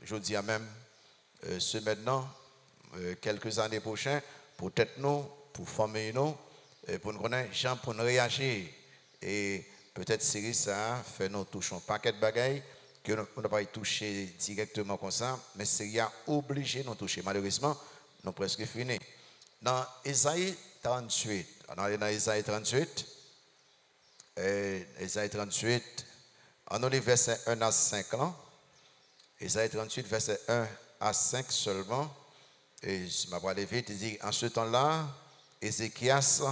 je dis à même, ce maintenant, quelques années prochaines, pour peut-être nous, pour former nous, pour nous connaître, gens pour nous réagir. Et peut-être série ça, fait nous toucher un paquet de bagailles que nous n'a pas touché directement comme ça, mais série a obligé de nous toucher. Malheureusement, nous presque fini. Dans Isaïe 38, on est dans Isaïe 38, Isaïe 38, on a les versets 1 à 5 là. Isaïe 38, verset 1 à 5 seulement. Et je m'apprends vite, il dit, en ce temps-là, Ézéchias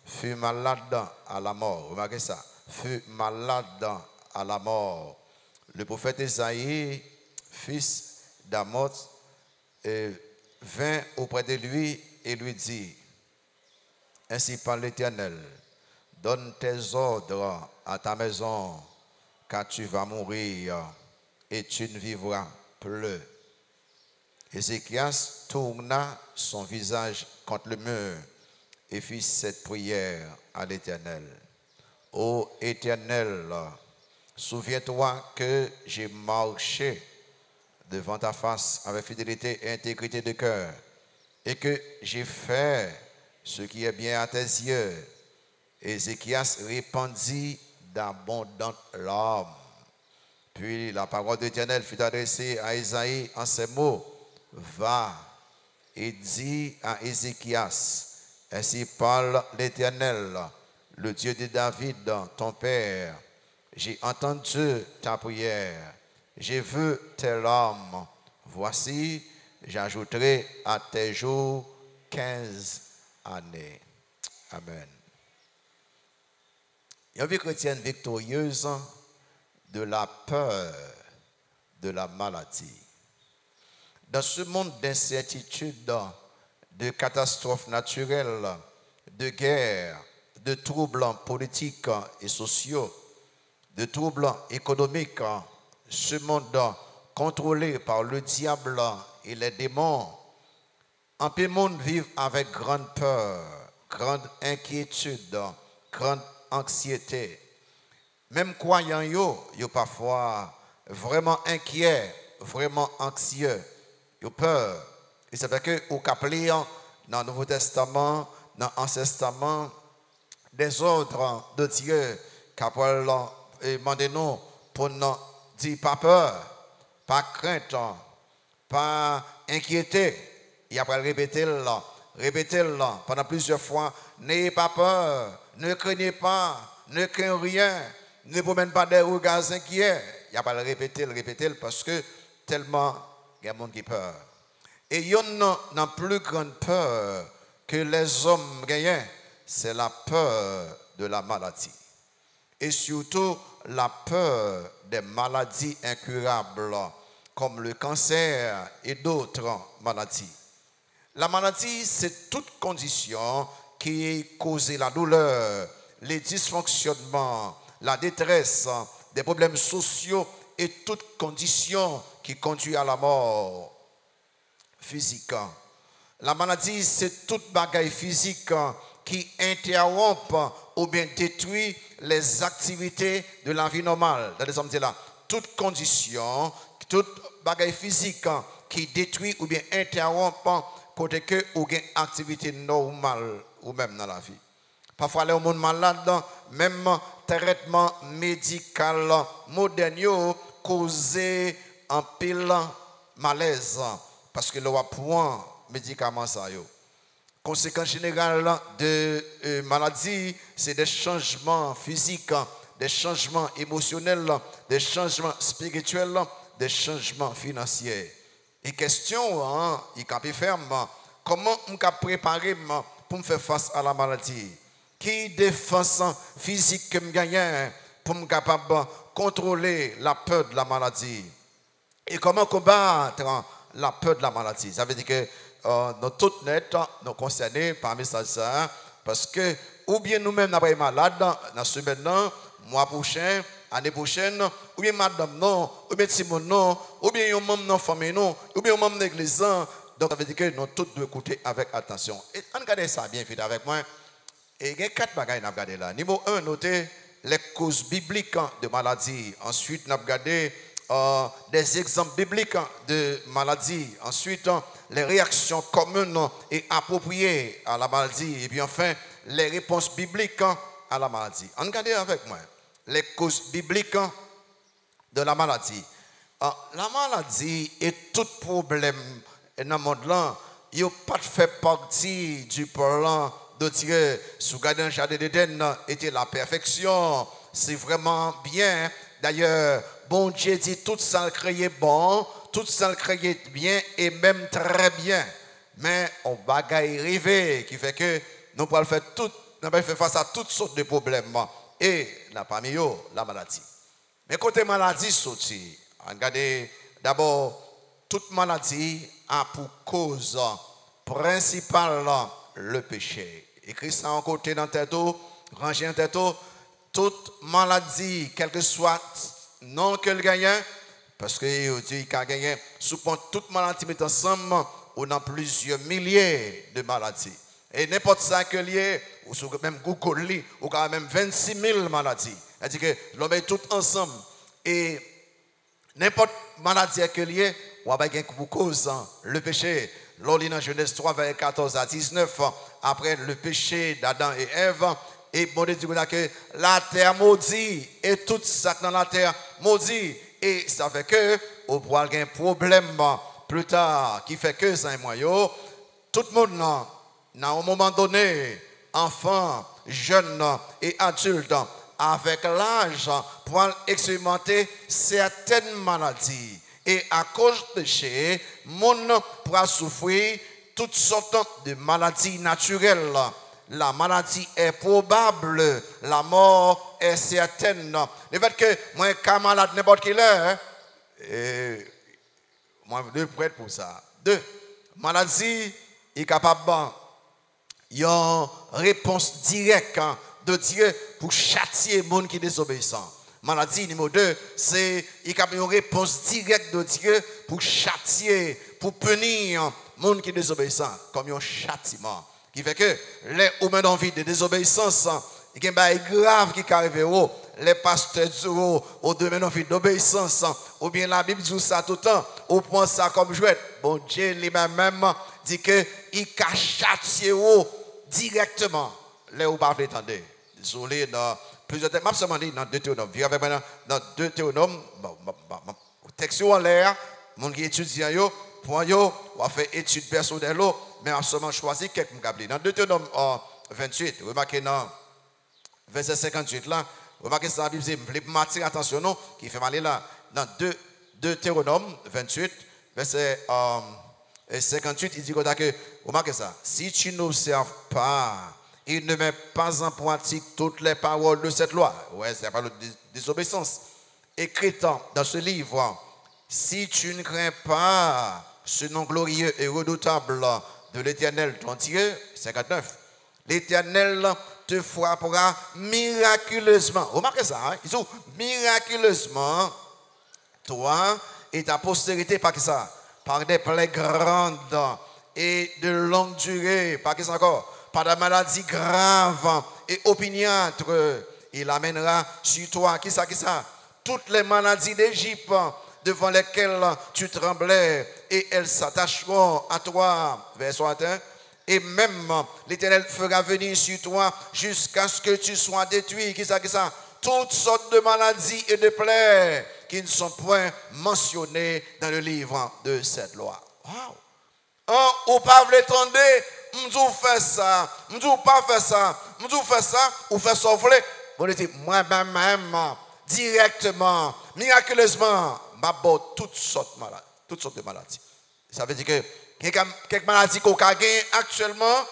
fut malade à la mort. Remarquez ça, fut malade à la mort. Le prophète Isaïe, fils d'Amoz, vint auprès de lui et lui dit, ainsi parle l'Éternel, donne tes ordres à ta maison, car tu vas mourir et tu ne vivras plus. Ézéchias tourna son visage contre le mur et fit cette prière à l'Éternel. Ô Éternel, souviens-toi que j'ai marché devant ta face avec fidélité et intégrité de cœur, et que j'ai fait ce qui est bien à tes yeux. Ézéchias répandit d'abondantes larmes. Puis la parole de l'Éternel fut adressée à Isaïe en ces mots. Va et dis à Ézéchias, ainsi parle l'Éternel, le Dieu de David, ton père. J'ai entendu ta prière, j'ai vu tes larmes. Voici, j'ajouterai à tes jours 15 années. Amen. Une vie chrétienne victorieuse de la peur de la maladie. Dans ce monde d'incertitude, de catastrophes naturelles, de guerres, de troubles politiques et sociaux, de troubles économiques, ce monde contrôlé par le diable et les démons, un peu de monde vit avec grande peur, grande inquiétude, grande anxiété. Même croyants, yo parfois vraiment inquiets, vraiment anxieux, yo peur. Et c'est vrai que au capelé dans le Nouveau Testament, dans l'Ancien Testament, des ordres de Dieu qu'après demandé nous pour nous dire pas peur, pas crainte, pas inquiété. Et après répétez-le pendant plusieurs fois. N'ayez pas peur, ne craignez pas, ne craignez rien, ne vous promènez pas des regards inquiets. Il n'y a pas le répéter parce que tellement il y a des gens qui peur. Et il y a une plus grande peur que les hommes gagnent, c'est la peur de la maladie. Et surtout la peur des maladies incurables comme le cancer et d'autres maladies. La maladie, c'est toute condition qui cause la douleur, les dysfonctionnements, la détresse, des problèmes sociaux et toute condition qui conduit à la mort physique. La maladie, c'est toute bagaille physique qui interrompt ou bien détruit les activités de la vie normale. Là, toute condition, toute bagaille physique qui détruit ou bien interrompt côté que ou une activité normale ou même dans la vie. Parfois les gens malades, même traitement médical moderne cause un pile malaise parce que le point médicament ça yo. Conséquence générale de maladie, c'est des changements physiques, des changements émotionnels, des changements spirituels, des changements financiers. Et question, il peut ferme, comment on peut préparer pour me faire face à la maladie? Qui défense physique que je gagne pour me capable de contrôler la peur de la maladie? Et comment combattre la peur de la maladie? Ça veut dire que nous tous net, nous concernés par message ça, parce que ou bien nous-mêmes nous sommes malades dans ce maintenant, mois prochain, année prochaine, ou bien madame non, ou bien Simon non, ou bien un membre de la famille non, ou bien un membre de l'église. Donc ça veut dire que nous tous devons écouter avec attention. Et on regarde ça bien fait avec moi. Et il y a 4 bagages à regarder là. Numéro 1, notez les causes bibliques de maladie. Ensuite, nous regardons des exemples bibliques de maladies. Ensuite, les réactions communes et appropriées à la maladie. Et puis enfin, les réponses bibliques à la maladie. Regardez avec moi les causes bibliques de la maladie. La maladie et tout problème dans le monde là, il n'a pas fait partie du plan de Dieu. Sous le jardin d'Éden était la perfection. C'est vraiment bien. D'ailleurs, bon Dieu dit tout ça le créé bon, tout ça le créé bien et même très bien. Mais on bagaille rêver qui fait que nous pouvons faire face à toutes sortes de problèmes. Et la parmi eux, la maladie. Mais côté maladie sorti, regardez d'abord toute maladie a pour cause principale le péché. Écrit ça en côté dans tête, rangé en tête, toute maladie, quel que soit non qu'elle gagne, parce que Dieu a gagné, souvent toute maladie met ensemble, on a plusieurs milliers de maladies. Et n'importe ça que lié, ou sur même Google, ou quand même 26 000 maladies. C'est-à-dire que l'on met tout ensemble. Et n'importe maladie que lié, on va gagner pour cause le péché. L'on lit dans Genèse 3, vers 14 à 19, après le péché d'Adam et Ève, et bon Dieu dit que la terre maudit, et tout ça dans la terre maudit. Et ça fait que, on pourra avoir un problème plus tard, qui fait que ça et moi, tout le monde, à un moment donné, enfants, jeunes et adultes, avec l'âge, pour expérimenter certaines maladies. Et à cause du péché, le monde pourra souffrir toutes sortes de maladies naturelles. La maladie est probable, la mort est certaine. Le fait que moi, je suis malade n'importe quelle heure, moi, je suis prêt pour ça. Deux, maladie est capable une réponse directe de Dieu pour châtier les gens qui sont désobéissants. Maladie numéro 2, c'est une réponse directe de Dieu pour châtier, pour punir les gens qui sont désobéissants, comme un châtiment. Qui fait que les hommes dans vie de désobéissance, il y a des choses graves qui arrivent. Les pasteurs disent au domaine de d'obéissance, ou bien la Bible dit ça tout le temps, on prend ça comme jouet. Bon Dieu lui-même dit qu'il a châtié directement. Les ou pas attendre. Désolé, dans plusieurs textes, je seulement dit dans Deutéronome. Viens avec moi dans Deutéronome, texte en l'air, mon qui étudie, pour yo, on va faire étude personnelle, mais on a seulement choisi quelques mots. Dans Deutéronome 28, remarquez dans verset 58 là, remarquez ça, la Bible dit, je vais m'attirer attention, non, qui fait mal là, dans Deutéronome 28, verset 58, il dit que, remarquez ça, si tu n'observes pas, il ne met pas en pratique toutes les paroles de cette loi, ouais, c'est la parole de désobéissance, écrite dans ce livre, si tu ne crains pas ce nom glorieux et redoutable de l'Éternel, ton Dieu, 59, l'Éternel te frappera miraculeusement. Remarquez ça, hein? Ils sont miraculeusement, toi et ta postérité, par ça, par des plaies grandes et de longue durée, par ça encore, par des maladies graves et opiniâtres. Il amènera sur toi, qui ça, toutes les maladies d'Égypte devant lesquelles tu tremblais, et elles s'attacheront à toi. Verset 1. Et même l'Éternel fera venir sur toi jusqu'à ce que tu sois détruit. Qui ça? Toutes sortes de maladies et de plaies qui ne sont point mentionnées dans le livre de cette loi. Wow! Ou pas l'étendre, m'dou fait ça, m'dou pas fait ça, m'dou fait ça, ou fait ça voler. Bon, dit moi-même directement, miraculeusement, m'aborde toutes sortes de maladies. Ça veut dire que quelques maladies qu'on a gagnées actuellement,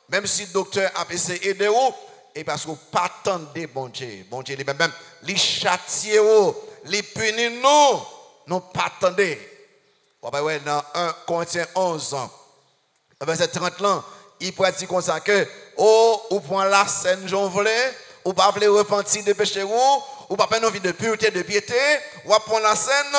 même si le docteur a essayé d'aider vous, et parce que vous pas attendez bon Dieu lui-même, les châtier, les punir nous, non pas attendez. Dans 1 Corinthiens 11, verset 30 là, il pourrait dire comme ça que, ou prend la scène j'en voulais, ou pas voulez repentir de péché ou pas faire envie de pureté, de piété, ou prendre la scène.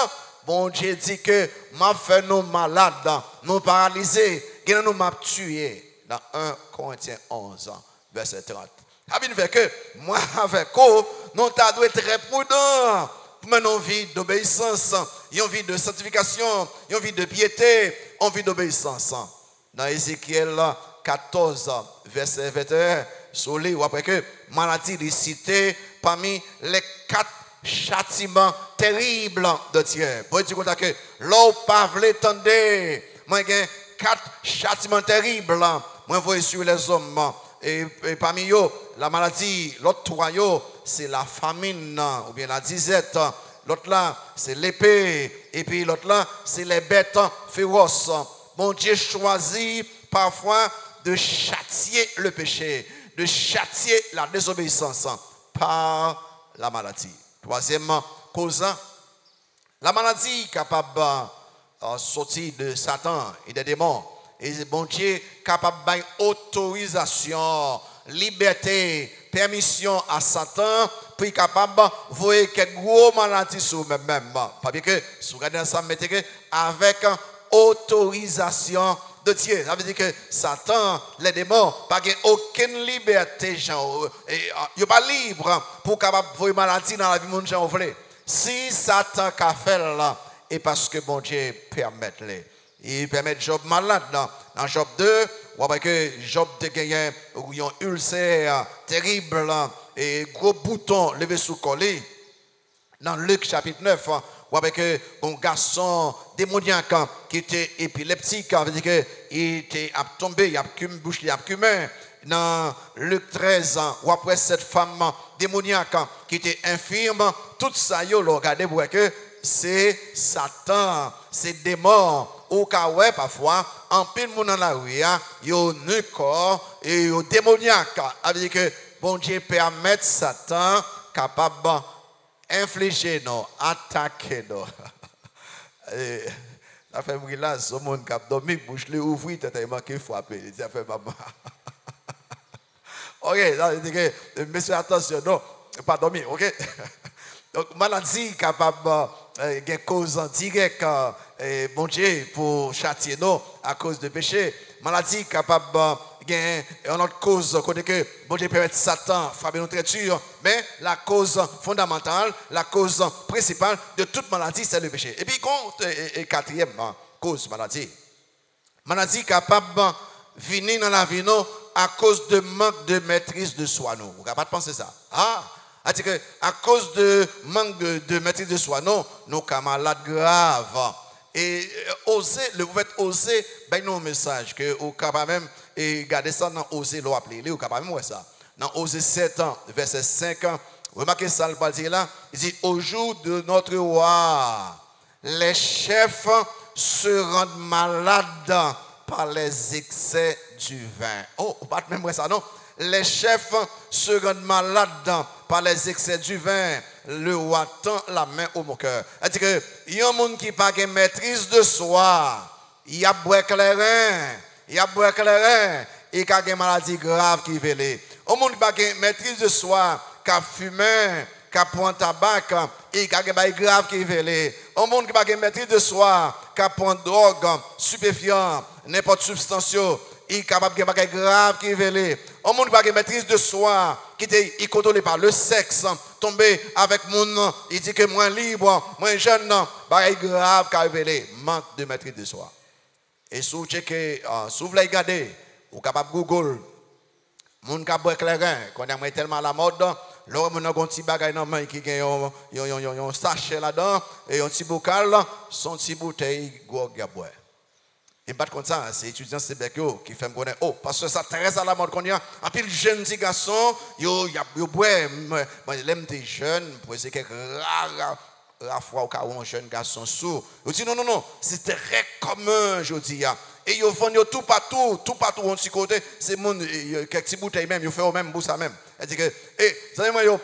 Bon Dieu dit que m'a fait nous malades, nous paralysés, que nous m'a tué. Dans 1 Corinthiens 11, verset 30. Ça veut dire que moi avec vous, nous devons être très prudents pour mener une vie d'obéissance une vie de sanctification, une vie de piété, une vie d'obéissance. Dans Ézéchiel 14, verset 21, sur les, après que maladie est citée parmi les 4 châtiments terribles de Dieu. Pour dire que l'eau pas voulu tendre, moi j'ai 4 châtiments terribles, moi voyez sur les hommes. Et parmi eux, la maladie, l'autre 3, c'est la famine ou bien la disette. L'autre là, c'est l'épée. Et puis l'autre là, c'est les bêtes féroces. Bon Dieu choisit parfois de châtier le péché, de châtier la désobéissance par la maladie. Troisième cause, la maladie capable de sortir de Satan et des démons. Et bon Dieu capable d'autorisation, liberté, permission à Satan pour capable de voir quelques gros maladies sur même. Parce que si vous regardez ça, mettez que avec autorisation de Dieu. Ça veut dire que Satan, les démons, pas aucune liberté, il n'est pas libre pour capable de voir maladie dans la vie de gens. Si Satan a fait là, et parce que bon Dieu permet les. Il permet Job malade. Dans Job 2, on voit que Job a gagné un ulcère terrible et gros bouton levé sous collier. Dans Luc chapitre 9, on voit que un garçon démoniaque qui était épileptique, ça veut dire qu'il était tombé, il a bouche, il a cumé. Dans Luc 13, ou après cette femme démoniaque qui était infirme, tout ça, vous regardez, vous voyez que c'est Satan, c'est démon. Ou ouais, parfois, en pile monde dans la rue, yo ne corps et yo démoniaque. Avec que bon Dieu permet Satan capable d'infliger nous, attaquer nous. Ça fait bruit là, ce monde qui a dormi, bouche les ouvrir, t'as manqué frapper. Ça fait maman. Ok, ça veut dire que, monsieur, attention, non, pas dormir, ok? Donc, maladie capable de cause directe, bon Dieu, pour châtier nous à cause de péché. Maladie capable de une autre cause, que bon Dieu permet Satan frapper notre traiture, mais la cause fondamentale, la cause principale de toute maladie, c'est le péché. Et puis, quatrième cause maladie. Maladie capable de venir dans la vie nous à cause de manque de maîtrise de soi. Vous n'avez pas penser ça? C'est-à-dire qu'à cause de manque de maîtrise de soi, nous sommes malades graves. Et vous faites oser, ben un message que vous capable même et garder ça dans oser l'eau appeler, vous capable même ça. Dans oser 7 ans, verset 5, remarquez ça le parti là, il dit au jour de notre roi, les chefs se rendent malades par les excès du vin. Oh, pas même ça non. Les chefs se rendent malades par les excès du vin. Le roi tend la main au moqueur. C'est-à-dire que il y a un monde qui n'a pas de maîtrise de soi. Il y a boire clairin. Il y a boire clairin. Et il y a des maladies graves qui viennent. Un monde qui n'a pas de maîtrise de soi, qui a fumé, qui a pris un tabac, et il y a des maladies graves qui viennent. Un monde qui n'a pas de maîtrise de soi, qui a pris drogue, stupéfiant, n'importe substance. Il est capable de faire des graves qui viennent. Un monde qui a maîtrise de soi, qui est contrôlé par le sexe, tomber avec mon, il dit que moi libre, moi jeune, des graves qui viennent. Manque de maîtrise de soi. Et si vous checkez, si vous voulez regarder, vous êtes capable de Google, mon qui a boire clairin, quand on est tellement à la mode, là, on a un petit bagage dans main qui a un sachet là-dedans, et un petit bocal, son petit bouteille, gros à boire. Et pas comme ça, c'est étudiant Sebekio qui fait me connaître. Oh, parce que ça très à la mode qu'on y a. En plus, les jeunes petits garçons, ils boivent. L'aime des jeunes, pour essayer quelques rares fois au cas où un jeune garçon sourd. Ils disent non, c'est très commun, je dis. Et ils vendent tout partout, on petit côté. C'est mon, quelques petits bouteilles même, ils font au même bout ça même. Ils disent que, vous savez, moi, ils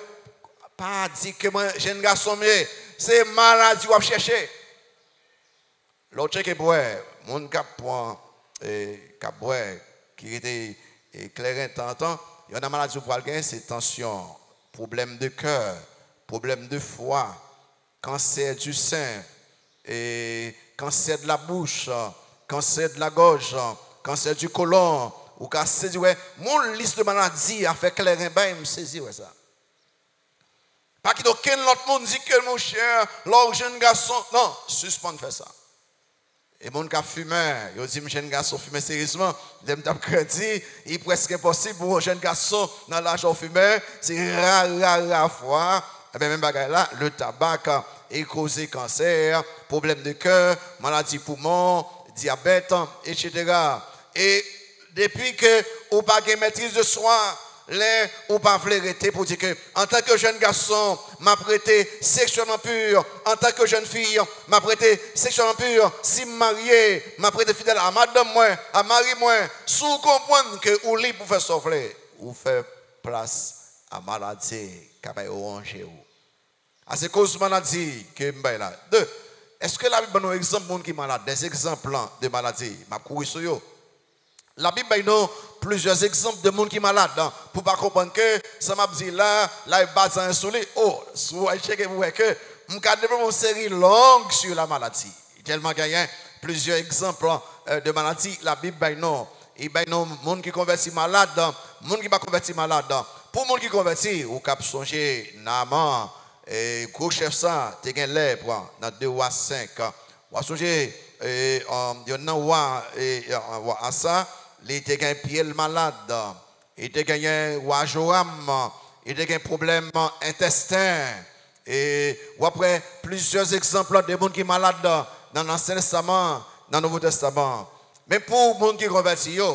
pas dit que moi, jeune garçon, mais c'est maladie qu'on va chercher. L'autre qui boit. Mon qui était clairin temps, il y a une maladie pour quelqu'un, c'est tension, problème de cœur, problème de foie, cancer du sein, et cancer de la bouche, cancer de la gorge, cancer du côlon, ou cancer du... Mon liste de maladies a fait clairin, il me saisit ça. Pas qu'il y ait aucun autre monde dit que mon cher, l'autre jeune garçon. Non, suspend de faire ça. Et mon qui fumé, il dit, jeune garçon fume sérieusement, il me crédit, il est presque impossible pour un jeune garçon dans l'âge de fumer, c'est rare fois. Et bien, même là, le tabac est causé cancer, problème de cœur, maladie poumon, diabète, etc. Et depuis que vous n'avez pas de maîtrise de soi, ou pas arrêter pour dire que en tant que jeune garçon, m'a prêté sexuellement pur, en tant que jeune fille, m'a prêté sexuellement pur, si marié, m'a prêté fidèle à madame moi, à mari moi, sous comprendre que ou libre pour faire souffler, ou faire place à maladie qui va oranger ou. À ces causes maladie que m'baille là. Deux, est-ce que la Bible donne un exemple de monde qui est malade, des exemples de maladie, m'a couru sur yo. La Bible donne plusieurs exemples de monde qui est malade. Pour ne pas comprendre que ça m'a dit là, il bat un soleil. Oh, si vous voyez que je vais une série longue sur la maladie. Tellement qu'il y a plusieurs exemples de maladies. La Bible donne. Il y a des gens qui convertis malade, des gens qui ne sont pas convertis malade. Pour les gens qui convertis, vous pouvez songer Naaman, et gros chef ça, tu as une lèpre dans 2 ou 5. Vous songer, il y a un ça. Il était un pied malade, il était un Joram, il était un problème intestin. Et après plusieurs exemples de gens qui sont malades dans l'Ancien Testament, dans le Nouveau Testament. Mais pour les gens qui sont convertis, je vais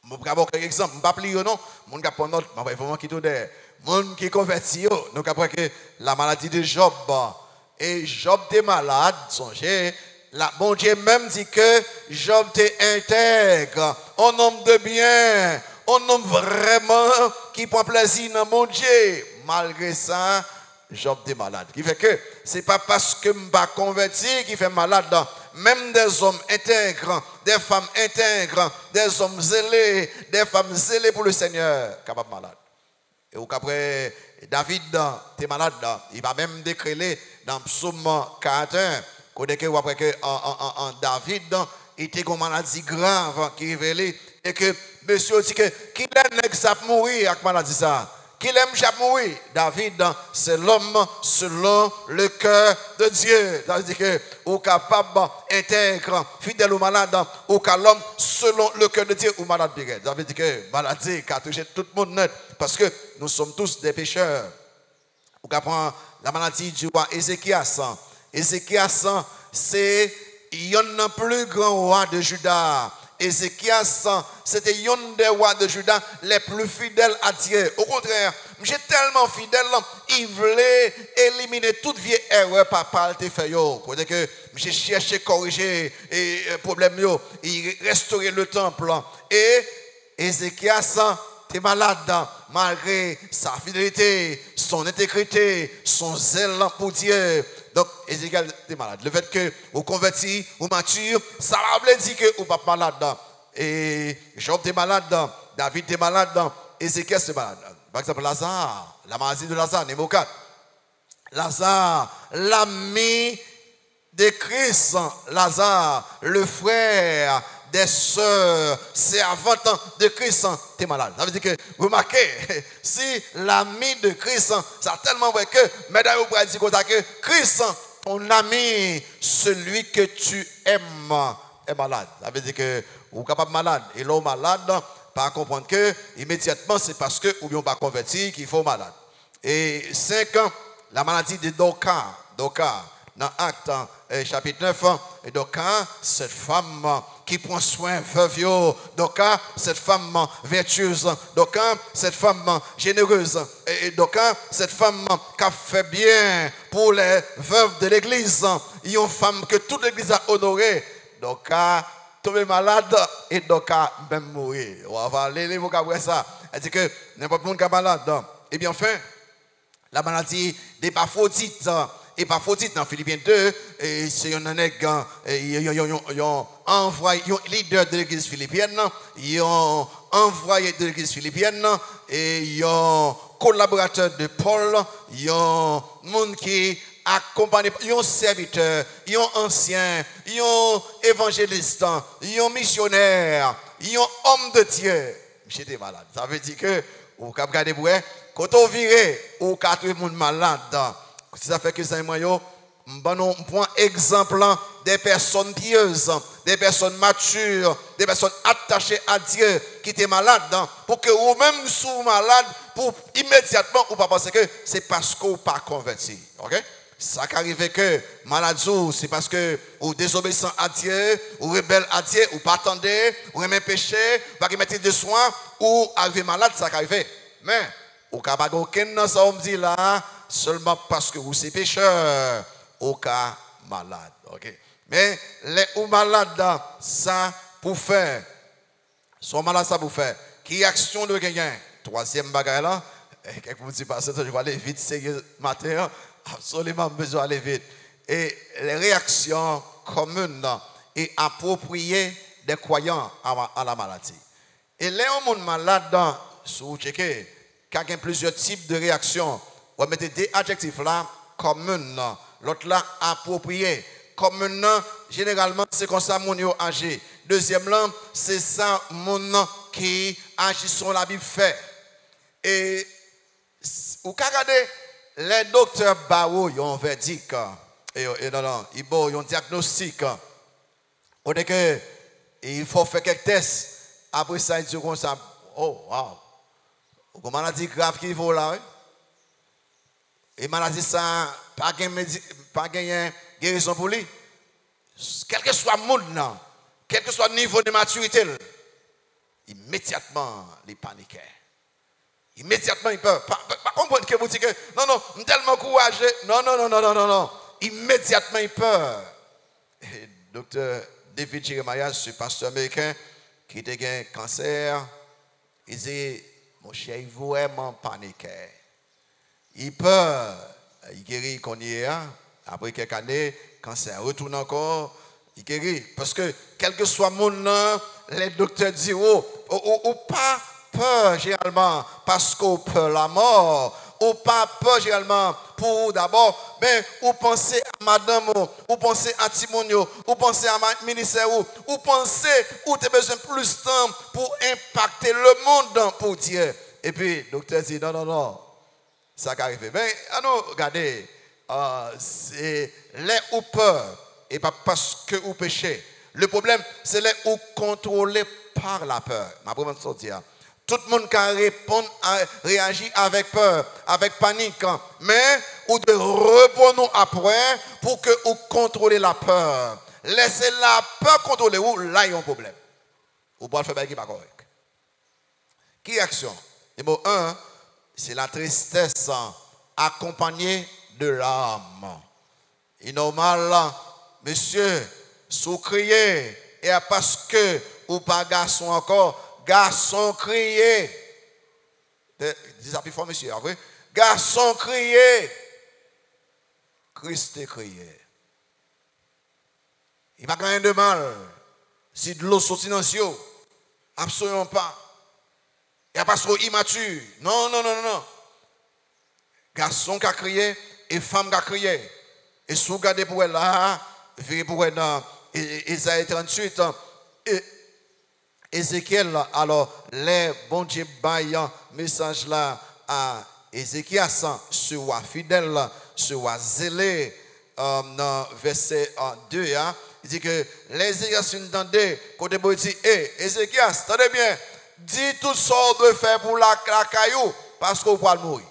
vous donner quelques exemples. Je ne vais pas plier, non. Les gens qui sont note, je vais vous qui sont des gens qui sont convertis, nous avons que la maladie de Job. Et Job était malade, songez. Bon Dieu même dit que Job était intègre, un homme de bien, un homme vraiment qui prend plaisir dans mon Dieu. Malgré ça, Job était malade. Qui fait que ce n'est pas parce que je ne suis pas converti qui fait malade. Même des hommes intègres, des femmes intègres, des hommes zélés, des femmes zélées pour le Seigneur, capables malade. Et après, David était malade. Il va même décréter dans Psaume 41. Après que David était une maladie grave qui révélait et que monsieur dit que qui aime ça mourir avec maladie ça. Qui aime ça mourir? David, c'est l'homme selon le cœur de Dieu. Ça veut dire que ou capable, intègre, fidèle ou malade, ou qu'à l'homme selon le cœur de Dieu ou malade. Ça veut dire que maladie qui a touché tout le monde net parce que nous sommes tous des pécheurs. Ou qu'à prendre la maladie du roi Ézéchias. Ézéchias, c'est un plus grand roi de Juda. Ézéchias, c'était un des rois de Juda les plus fidèles à Dieu. Au contraire, j'ai tellement fidèle, il voulait éliminer toute vieille erreur par te fait. Côté que j'ai cherché à corriger les problèmes, il restaurait le temple. Et Ézéchias, t'es malade malgré sa fidélité, son intégrité, son zèle pour Dieu. Donc, Ézéchias est malade. Le fait que vous convertis, vous mature, ça veut dire que vous n'êtes pas malade. Et Job est malade, David est malade, Ézéchias est malade. Par exemple, Lazare, la maladie de Lazare, numéro 4. Lazare, l'ami de Christ, Lazare, le frère des sœurs, servantes de Christ, tu es malade. Ça veut dire que, vous remarquez, si l'ami de Christ, ça a tellement vrai que, mesdames, vous pouvez dire que Christ, ton ami, celui que tu aimes, est malade. Ça veut dire que vous êtes capable malade. Et l'homme malade, pas comprendre que, immédiatement, c'est parce que, ou bien pas converti, qu'il faut malade. Et 5 ans, la maladie de Doka, dans Actes chapitre 9, et Doka, cette femme qui prend soin veuve, Doka, cette femme vertueuse, Doka, cette femme généreuse, et Doka, cette femme qui a fait bien pour les veuves de l'église, une femme que toute l'église a honorée, Doka tombé malade et Doka même mourir. On va aller vous après ça. Elle dit que n'importe qui est malade. Et bien enfin, la maladie d'Épaphrodite. Épaphrodite dans Philippiens 2, c'est un nègre, ils ont envoyé, un leader de l'église philippienne, ils ont envoyé de l'église philippienne, et ils ont collaborateur de Paul, ils ont monde qui accompagne, ils ont serviteur, ils ont ancien, ils ont évangéliste, ils ont missionnaire, ils ont homme de Dieu. J'étais malade. Ça veut dire que ou cap garder pour quand on vire ou quatre monde malade ça fait que ça moi yo on prend exemple des personnes pieuses, des personnes matures, des personnes attachées à Dieu qui étaient malades pour que vous-même soyez malade pour immédiatement ou pas penser que c'est parce que vous pas converti. OK? Ça qui arrive que maladie c'est parce que vous désobéissant à Dieu, ou rebelle à Dieu, ou pas attendez, ou aimez péché, pas mettre de soins ou arriver malade ça qui arrive. Mais au cas pas aucun ça on dit là seulement parce que vous êtes pécheur au cas malade. OK? Mais les ou malades ça pour faire sont malades ça pour faire qui action de quelqu'un troisième bagaille là quelqu'un vous dit pas ça je vais aller vite sérieux matin absolument besoin d'aller vite et les réactions communes et appropriées des croyants à la maladie et les gens malades si vous checkez il y a plusieurs types de réactions on met des adjectifs là communes l'autre là approprié commune généralement c'est comme ça mon yo agit deuxième là c'est ça mon qui agit sur la Bible fait et ou regarder les docteurs Bao ils ont un verdict et non ils ont un diagnostic on dit que il faut faire quelques tests après ça ils disent comme ça oh wow une maladie grave qui vaut là et maladie ça pas gagner guérison pour lui quel que soit le monde quel que soit le niveau de maturité immédiatement il paniquait immédiatement il peut pas comprendre que vous dites que non je suis tellement courageux non immédiatement il peur docteur David Jeremiah ce pasteur américain qui a un cancer il dit mon cher il vraiment paniquait il peur il guérit qu'on y est après quelques années quand ça retourne encore il guérit parce que quel que soit mon nom les docteurs disent ou pas peur généralement parce qu'on peur la mort ou pas peur généralement pour d'abord ben ou penser à madame ou penser à Timonio ou penser à ma ministère ou penser ou tu as besoin plus de temps pour impacter le monde pour Dieu et puis docteur dit non ça qui arrive ben alors regardez c'est les ou peur et pas parce que vous péchez. Le problème, c'est les ou contrôlés par la peur. Ma première sortir. Tout le monde qui répond, réagit avec peur, avec panique. Mais vous devez répondre après pour que vous contrôlez la peur. Laissez la peur contrôler vous, là il y a un problème. Vous pouvez faire qui n'est pas correct. Qui action? Numéro 1, c'est la tristesse accompagnée de l'âme. Il est normal, monsieur, sous crier, et parce que ou pas garçon encore, garçon crier. Dis ça plus fort, monsieur, après. Garçon crier. Christ crier. Il n'y a rien de mal. Si de l'eau sortit dans le absolument pas. Il n'y a pas trop immature. Non. Garçon qui a crié et femme qui a crié. Et si vous regardez pour elle là, virez pour elle dans Isaïe 38, et Ézéchiel, alors les bons Dieu baillant message là à Ézéchias, soit fidèle, soit zélé, dans verset 2, il dit que les Ézéchias entendent, côté bon dit, Ézéchias, attendez bien, dis tout ce qu'on doit faire pour la caillou, parce qu'on va mourir.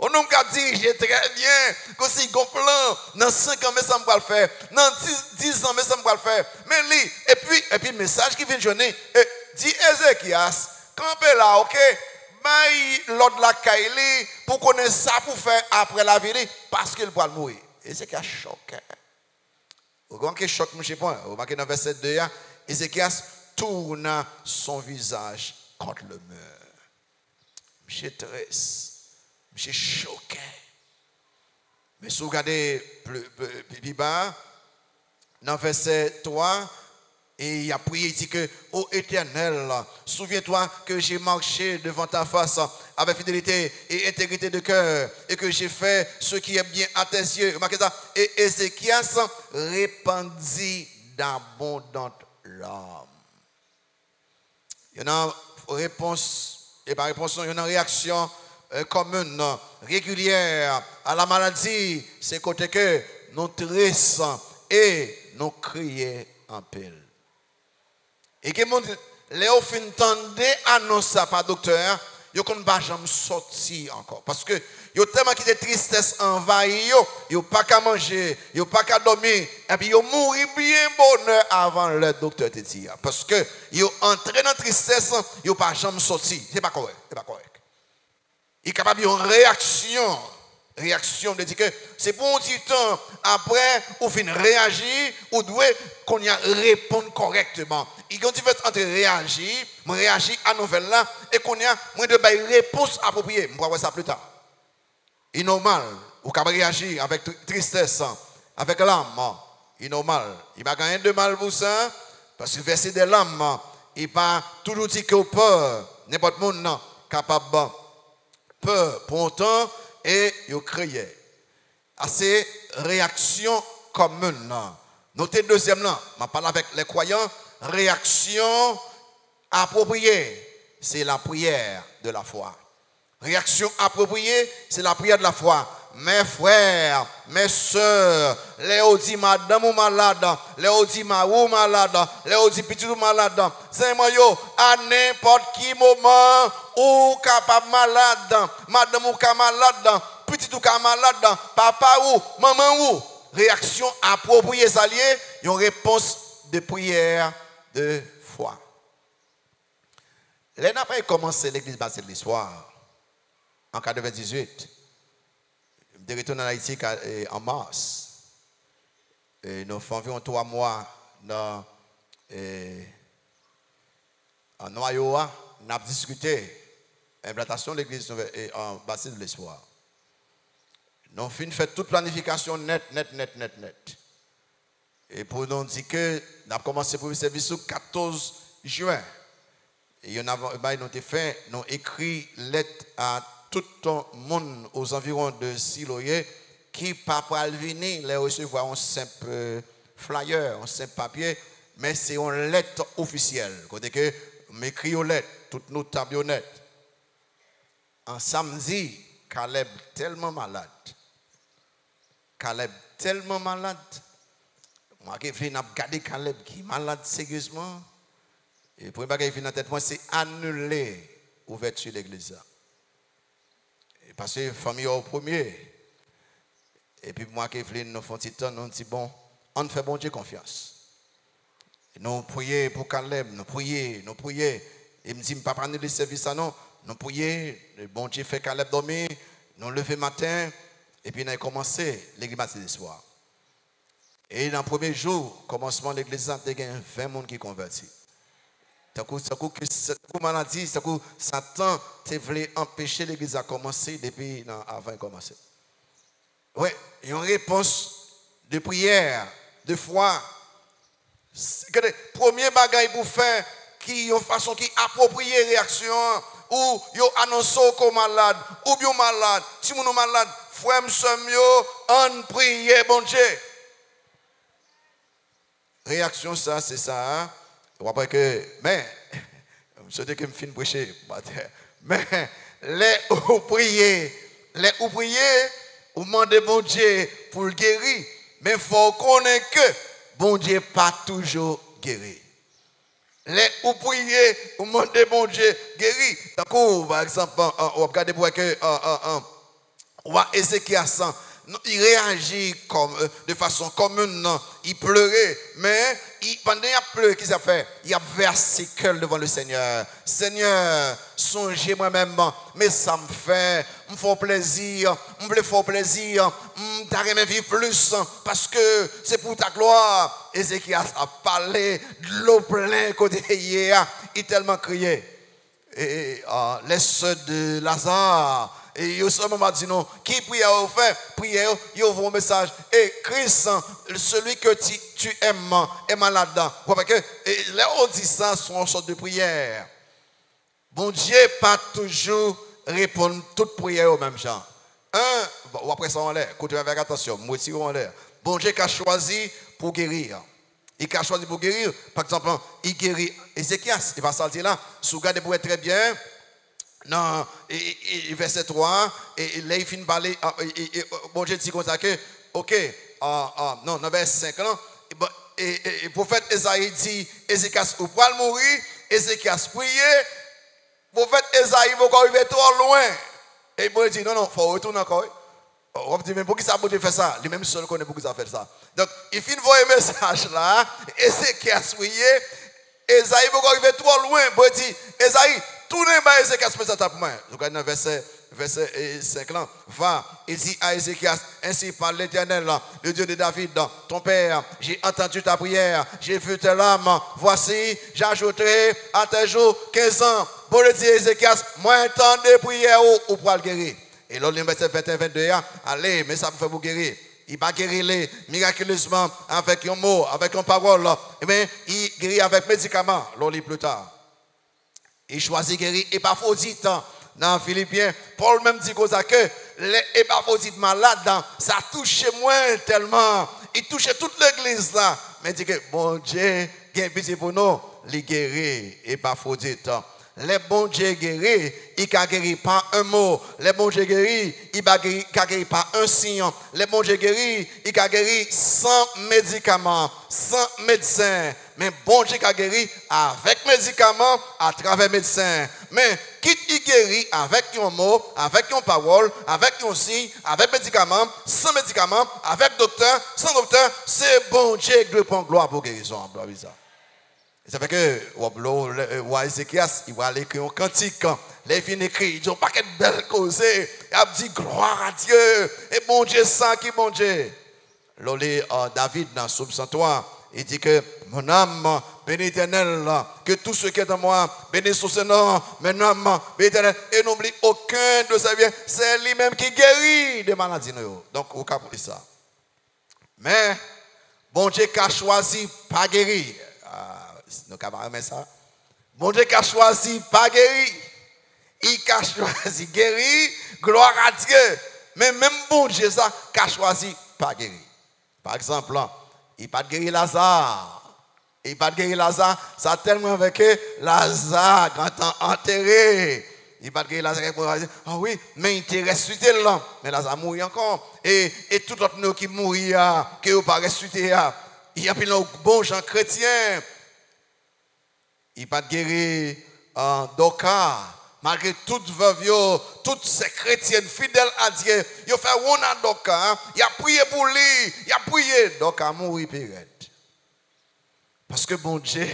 On nous a dirigé très bien, que si on plan, dans 5 ans, mais ça me va le faire, dans 10 ans, mais ça me va le faire. Mais lui, et puis le message qui vient de journée, dit Ézéchias, campez là, ok, mais l'autre la caille pour connaître ça pour faire après la vie, parce qu'il va mourir. Ézéchias choqué. Vous voyez que choque, monsieur point. Vous voyez dans verset 2, Ézéchias tourna son visage contre le mur. Monsieur triste. Je suis choqué. Mais si vous regardez plus bas, dans verset 3, et il a prié, il dit que, ô Éternel, souviens-toi que j'ai marché devant ta face avec fidélité et intégrité de cœur, et que j'ai fait ce qui est bien à tes yeux. Remarquez ça. Et Ézéchias répandit d'abondantes larmes. Il y en a une réponse Et par réponse, il y a une réaction commune, régulière à la maladie. C'est côté que nous tressons et nous crions en pile. Et que les fin tendez annonce par docteur, yo ne pas jamais sortir encore parce que yo tellement qui de tristesse envahit yo pas qu'à manger, yo pas qu'à dormir et puis yo mourir bien bonheur avant le docteur te dit parce que yo entré dans tristesse, yo pas jamais sortir, c'est pas correct, c'est pas correct. Il est capable d'une réaction de dire que c'est pour un petit temps après ou fin réagir ou doit qu'on y a répondre correctement. Et quand tu fais entre réagir à nouvelle là et qu'on y a moins de réponse appropriée. On va voir ça plus tard. Il est normal ou capable réagir avec tristesse, avec l'âme. Il est normal. Il va gagner de mal pour ça parce que verser de l'âme, il pas toujours dit que peur, n'importe monde capable peur pour autant et il criait. À ces réactions communes. Notez deuxième là, je parle avec les croyants, réaction appropriée, c'est la prière de la foi. Réaction appropriée, c'est la prière de la foi. Mes frères, mes soeurs, les dit madame ou malade, les dit ma ou malade, les dit petit ou malade, c'est moi yo, à n'importe qui moment, ou capable malade, madame ou ka malade, petit ou ka malade, papa ou, maman ou, réaction appropriée, ça lié, une réponse de prière de foi. L'année après, commencé l'église baptiste de soir, en 98. Je retourne en Haïti en mars. Et nous faisons environ 3 mois en Iowa. Nous avons discuté l'implantation de l'église en baptiste de l'espoir. Nous avons fait toute planification net. Et pour nous dire que nous avons commencé pour le service le 14 juin. Et nous avons écrit lettre à tout le monde aux environs de Siloé qui pas pour venir les recevoir un simple flyer, un simple papier, mais c'est une lettre officielle. Côté que m'écrit une lettre, toutes nos tabionnettes. En samedi, Caleb tellement malade. Moi qui ai regardé Caleb qui est malade sérieusement. Et pour que je dans la tête, moi, c'est annuler l'ouverture de l'église. Parce que la famille est au premier. Et puis moi qui ai nous faisons petit temps, nous disons bon, on fait bon Dieu confiance. Nous prions pour Caleb, nous prions. Il me dit, papa, nous le service à nous. Nous prions, le bon Dieu fait Caleb dormir, nous lever matin, et puis nous avons commencé l'église baptiste de soir. Et dans le premier jour, commencement de l'église, il y a 20 personnes qui convertis. Maladie, Satan voulait empêcher l'église à commencer depuis avant de commencer. Oui, il y a une réponse de prière, de foi. Le premier bagage pour faire qui une façon qui appropriée réaction ou yo annonce comme malade ou bien malade, si vous malade, frère yo on prie bon Dieu. Réaction ça c'est ça. Hein? Après que, mais, je souhaite que je finisse prêcher, mais, les ou prier, ou demander bon Dieu pour le guérir, mais il faut connaître que bon Dieu pas toujours guéri. Les ou prier, ou demander bon Dieu guérir. D'accord, par exemple, on va regarder pour que, on va Ézéchiel il réagit de façon commune, il pleurait, mais pendant qu'il a pleuré, qu'est-ce qu'il a fait? Il a versé cœur devant le Seigneur. Seigneur, songez moi-même, mais ça me fait plaisir, t'as vivre plus, parce que c'est pour ta gloire. Ézéchiel a parlé de l'eau pleine côté hier, il a tellement crié. Et les soeurs de Lazare, et il m'a dit non, qui prie au fait, prière, il ouvre un message. Et Christ, celui que tu aimes, est malade. Parce que les on dit ça sont en sorte de prière. Bon Dieu pas toujours répondre toute prière au même genre. Bon, après ça on l'air, écoutez avec attention, moi aussi on l'air. Bon Dieu qui a choisi pour guérir. Il a choisi pour guérir, par exemple, il guérit Ézéchiel, il va sortir là, si vous regardez pour être très bien. non, verset 3, et là, il finit de parler, bon, Dieu dit comme ça que, ok, non, dans verset 5, non, et le prophète Esaïe dit, Ézéchias, vous pouvez mourir, Ézéchias prier, le prophète Esaïe va arriver trop loin. Et il dit, non, il faut retourner encore. On dit, mais pour qui ça peut faire ça? Lui-même seul connaît pour qui ça fait ça. Donc, il finit de voir un message là, Ézéchias prier, Esaïe va arriver trop loin. Il dit, Esaïe, tournez vers Ézéchias, mais ça tape moi. Je regarde dans verset 5 là. Va, il dit à Ézéchias, ainsi parle l'Éternel, le Dieu de David, ton père, j'ai entendu ta prière, j'ai vu tes larmes. Voici, j'ajouterai à tes jours 15 ans. Pour le dire Ézéchias, moins temps de prière ou pour le guérir. Et là, le verset 21-22, allez, mais ça vous fait vous guérir. Il va guérir miraculeusement avec un mot, avec une parole. Eh bien, il guérit avec médicaments. L'on lit plus tard. Il choisit guérir épaphrodite. Dans Philippiens, Paul même dit que les épaphrodite malades, ça touche moins tellement. Il touche toute l'église là. Mais il dit que bon Dieu, il a pitié pour nous, il guérit épaphrodite. Les bons Dieu guéris, il ne guérit pas un mot. Les bons Dieu guéris, il ne guérit pas un signe. Les bons Dieu guéris, il guérit sans médicaments, sans médecin. Mais bon Dieu guérit avec médicaments, à travers médecin. Mais quitte il guérit avec un mot, avec une parole, avec un signe, avec médicaments, sans médicaments, avec docteur, sans docteur, c'est bon Dieu qui doit prendre gloire pour guérison. Ça fait que Ézéchias, il va aller écrire un cantique. Les fins écrits, ils ont pas qu'être belles causes. Il a dit gloire à Dieu. Et bon Dieu, ça qui bon Dieu. David, dans Psaume 103, il dit que mon âme, bénis l'Éternel, que tout ce qui est en moi, bénisse son nom, mon âme, bénis l'Éternel, et n'oublie aucun de ses biens. C'est lui-même qui guérit des maladies. Donc, au cas pour ça. Mais, bon Dieu qui a choisi pas guérir. Nous avons ça. Bon Dieu qui a choisi pas guérir. Il a choisi guérir. Gloire à Dieu. Mais même bon Dieu ça qui a choisi pas guérir. Par exemple, il n'a pas guéri Lazare. Il n'a pas guéri Lazare. Ça a tellement avec Lazare quand enterré. Il n'a pas guéri Lazare. Ah oui, mais il était ressuscité là. Mais Lazare mourit encore. Et tout l'autre qui mourit, qui n'a pas ressuscité. Il y a plus de bons gens chrétiens. Il n'a pas guéri Doka. Malgré toute veuve, toutes ces chrétiennes fidèles à Dieu, il a fait one à Doka. Il a prié pour lui. Il a prié. Doka a mouru pirate. Parce que bon Dieu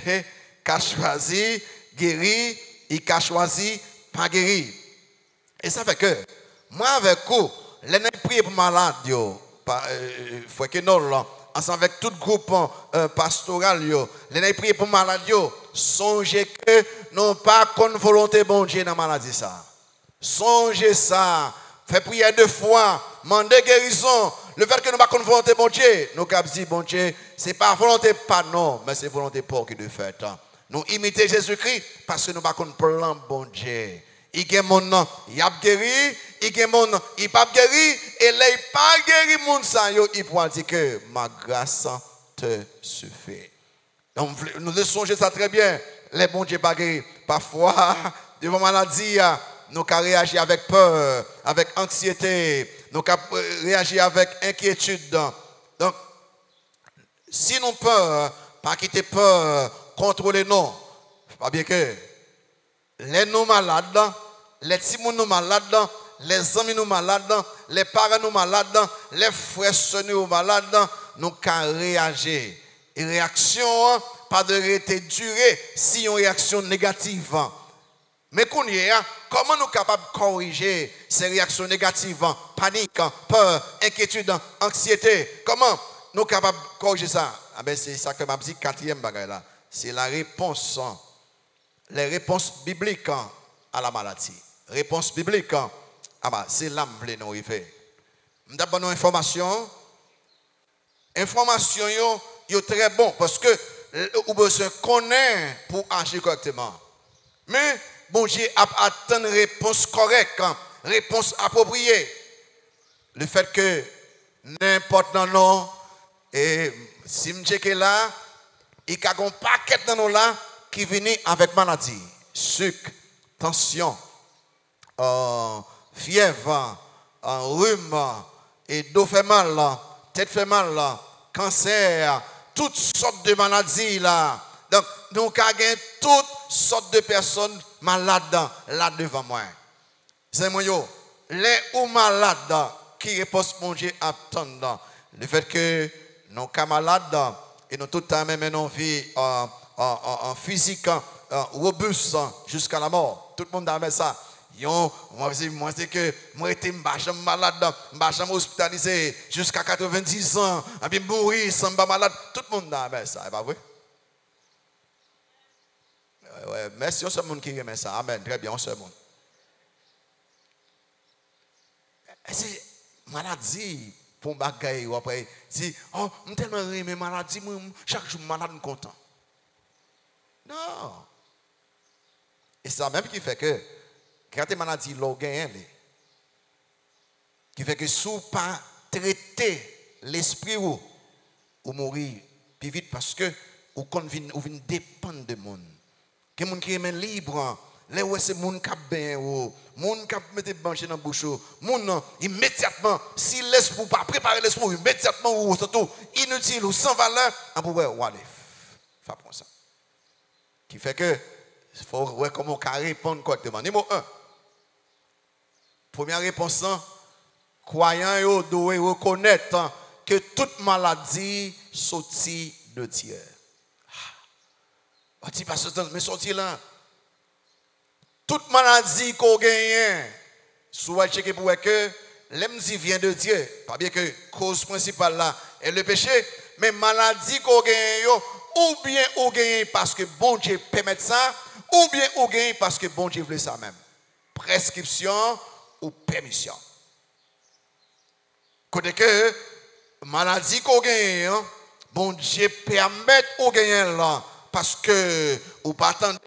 a choisi guérir, il a choisi pas guérir. Et ça fait que, moi avec vous, les gens prient pour malade, faut que nous, ensemble avec tout groupe pastoral, les gens prient pour malade, songez que non pas qu'on volonté bon Dieu dans la maladie ça. Songez ça. Faites prière 2 fois. Mandez guérison. Le fait que nous pas qu'on volonté bon Dieu, nous avons dit bon Dieu, c'est pas volonté pas non, mais c'est volonté pour qui de fait. Nous imiter Jésus-Christ parce que nous pas qu'on plan bon Dieu. Il y a mon nom, il a guéri, il y a mon nom, il pas guéri et là il pas guéri mon sang, il pourra dire que ma grâce te suffit. Donc, nous devons songer ça très bien. Les bons dieux pas guéris. Parfois, devant maladie, nous avons réagi avec peur, avec anxiété, nous avons réagi avec inquiétude. Donc, si nous peur, pas quitter peur, contrôlez-nous. Pas bien que les nous malades, les petits nous malades, les amis nous malades, les parents nous malades, les frères sœurs nous malades, nous avons réagi. Et réaction, pas de rester durée si une réaction négative. Mais comment nous sommes capables de corriger ces réactions négatives, panique, peur, inquiétude, anxiété? Comment nous sommes capables de corriger ça? Ah ben c'est ça que m'a dit, 4e bagaille là. C'est la réponse, les réponses bibliques à la maladie. Réponse biblique, ah ben c'est là que nous voulons faire. Nous avons une information. Information est très bon parce que vous besoin connaître pour agir correctement. Mais bon Dieu a atteint une réponse correcte, réponse appropriée. Le fait que n'importe nous et si je suis là, il y a un paquet de nous là qui vient avec maladie, sucre, tension, fièvre, rhume, et dos fait mal, tête fait mal, cancer, toutes sortes de maladies là. Donc, nous avons toutes sortes de personnes malades là devant moi. C'est moi, les ou malades qui répondent mon Dieu attendent. Le fait que nous sommes malades et nous tout le temps même une vie en physique robuste jusqu'à la mort. Tout le monde a ça. Moi, c'est que moi, j'étais malade, je suis hospitalisé jusqu'à 90 ans, et puis mourir sans pas malade. Tout le monde a ça, c'est pas vrai? Ouais, merci, on se monde qui aime ça. Amen, très bien, on se monde. C'est maladie pour bagaille ou après si oh je tellement aimé maladie chaque jour malade content. Non. Et c'est ça même qui fait que quand tu maladie l'on gagne qui fait que si vous pas traiter l'esprit ou mourir plus vite parce que vous venez dépendre de monde. Que monde qui est libre. Les ouais c'est moun k'ap ben ou moun k'ap mette banche dans bouche moun immédiatement si laisse pour pas préparer l'esprit immédiatement ou surtout inutile ou sans valeur on peut voir what if fa pour ça qui fait que faut voir comment on répondre correctement. Numéro 1 première réponse croyant yo doit reconnaître que toute maladie sortit de Dieu. On dit pas mais sorti là. Toute maladie qu'on gagne, soit checker pour que l'emzi vient de Dieu. Pas bien que cause principale là est le péché, mais maladie qu'on gagne, ou bien on gagne parce que bon Dieu permet ça, ou bien on gagne parce que bon Dieu veut ça même. Prescription ou permission. Côté que maladie qu'on gagne, bon Dieu permet on gagne là. Parce que vous pas attendre,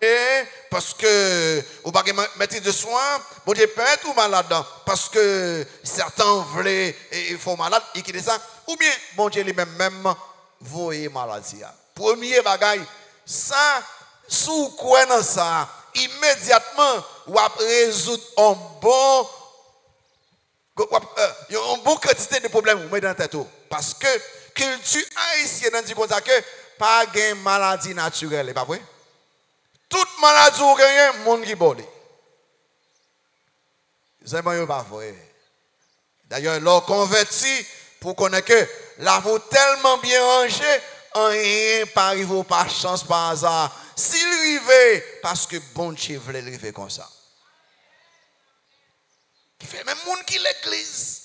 parce que vous pas mettre de soins, bon Dieu peut être ou malade, parce que certains veulent et font malade, et qui dit ça, ou bien bon Dieu lui-même voyez maladie. Premier bagaille, ça, sous quoi dans ça, immédiatement, vous résoudre un bon quantité de problèmes, vous mettez dans la tête. Parce que culture haïtienne dit comme ça que pas de maladie naturelle, pas vrai? Toute maladie ou gagne, monde qui boli. C'est pas vrai. D'ailleurs, leur converti pour connaître que la vous tellement bien rangé, rien pas arrive par chance, par hasard. S'il arrive, parce que bon Dieu voulait arriver comme ça. Qui fait même monde qui l'église.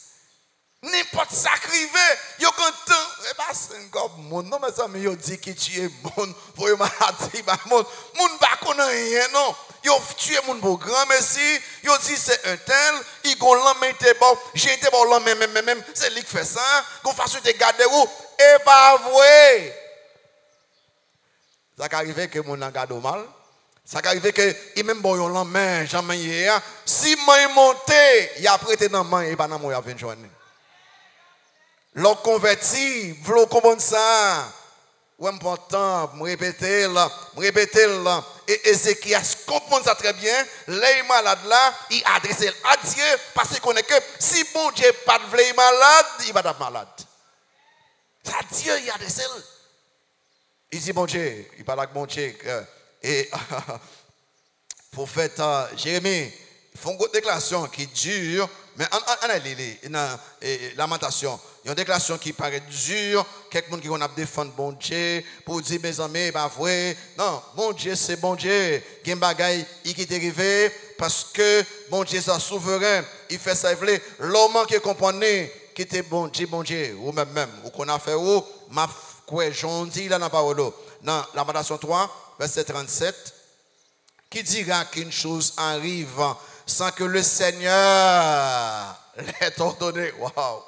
N'importe ça crivé, yo content, et pas c'est encore monde non mais ça mais yo dit que tu es bon, pour maladie ba monde pas connaît rien non. Yo tué monde pour grand merci, yo dit c'est un tel, il gon l'homme était bon, j'ai été bon l'homme même c'est lui qui fait ça, qu'on façon te garder où et pas vrai. Ça arrive que mon garde mal. Ça arrive que il même bon yon l'homme jamais hier, si main monté, il a prêté dans main et pas dans moi il vient joindre. L'on converti, vous comprenez ça. Ou important, me répéter là. Et Ézéchias comprend ça très bien. Les malades là, il adresse à Dieu parce qu'il connaît que si bon Dieu pas de malade, il va être malade. Ça Dieu il adresse. Il dit bon Dieu, il parle avec bon Dieu. Et prophète Jérémie, ils font une déclaration qui dure. Mais en lamentation, il y a une déclaration qui paraît dure. Quelqu'un qui a défendu bon Dieu pour dire mes amis, pas vrai. Non, bon Dieu, c'est bon Dieu. Il y a un bagage qui est arrivé parce que bon Dieu, c'est souverain. Il fait ça, il veut. L'homme qui comprend, qui était bon Dieu, ou même, ou qu'on a fait où, ma quoi, j'en dis là dans la parole. Dans lamentation 3, verset 37, qui dira qu'une chose arrive sans que le Seigneur l'ait ordonné. Waouh!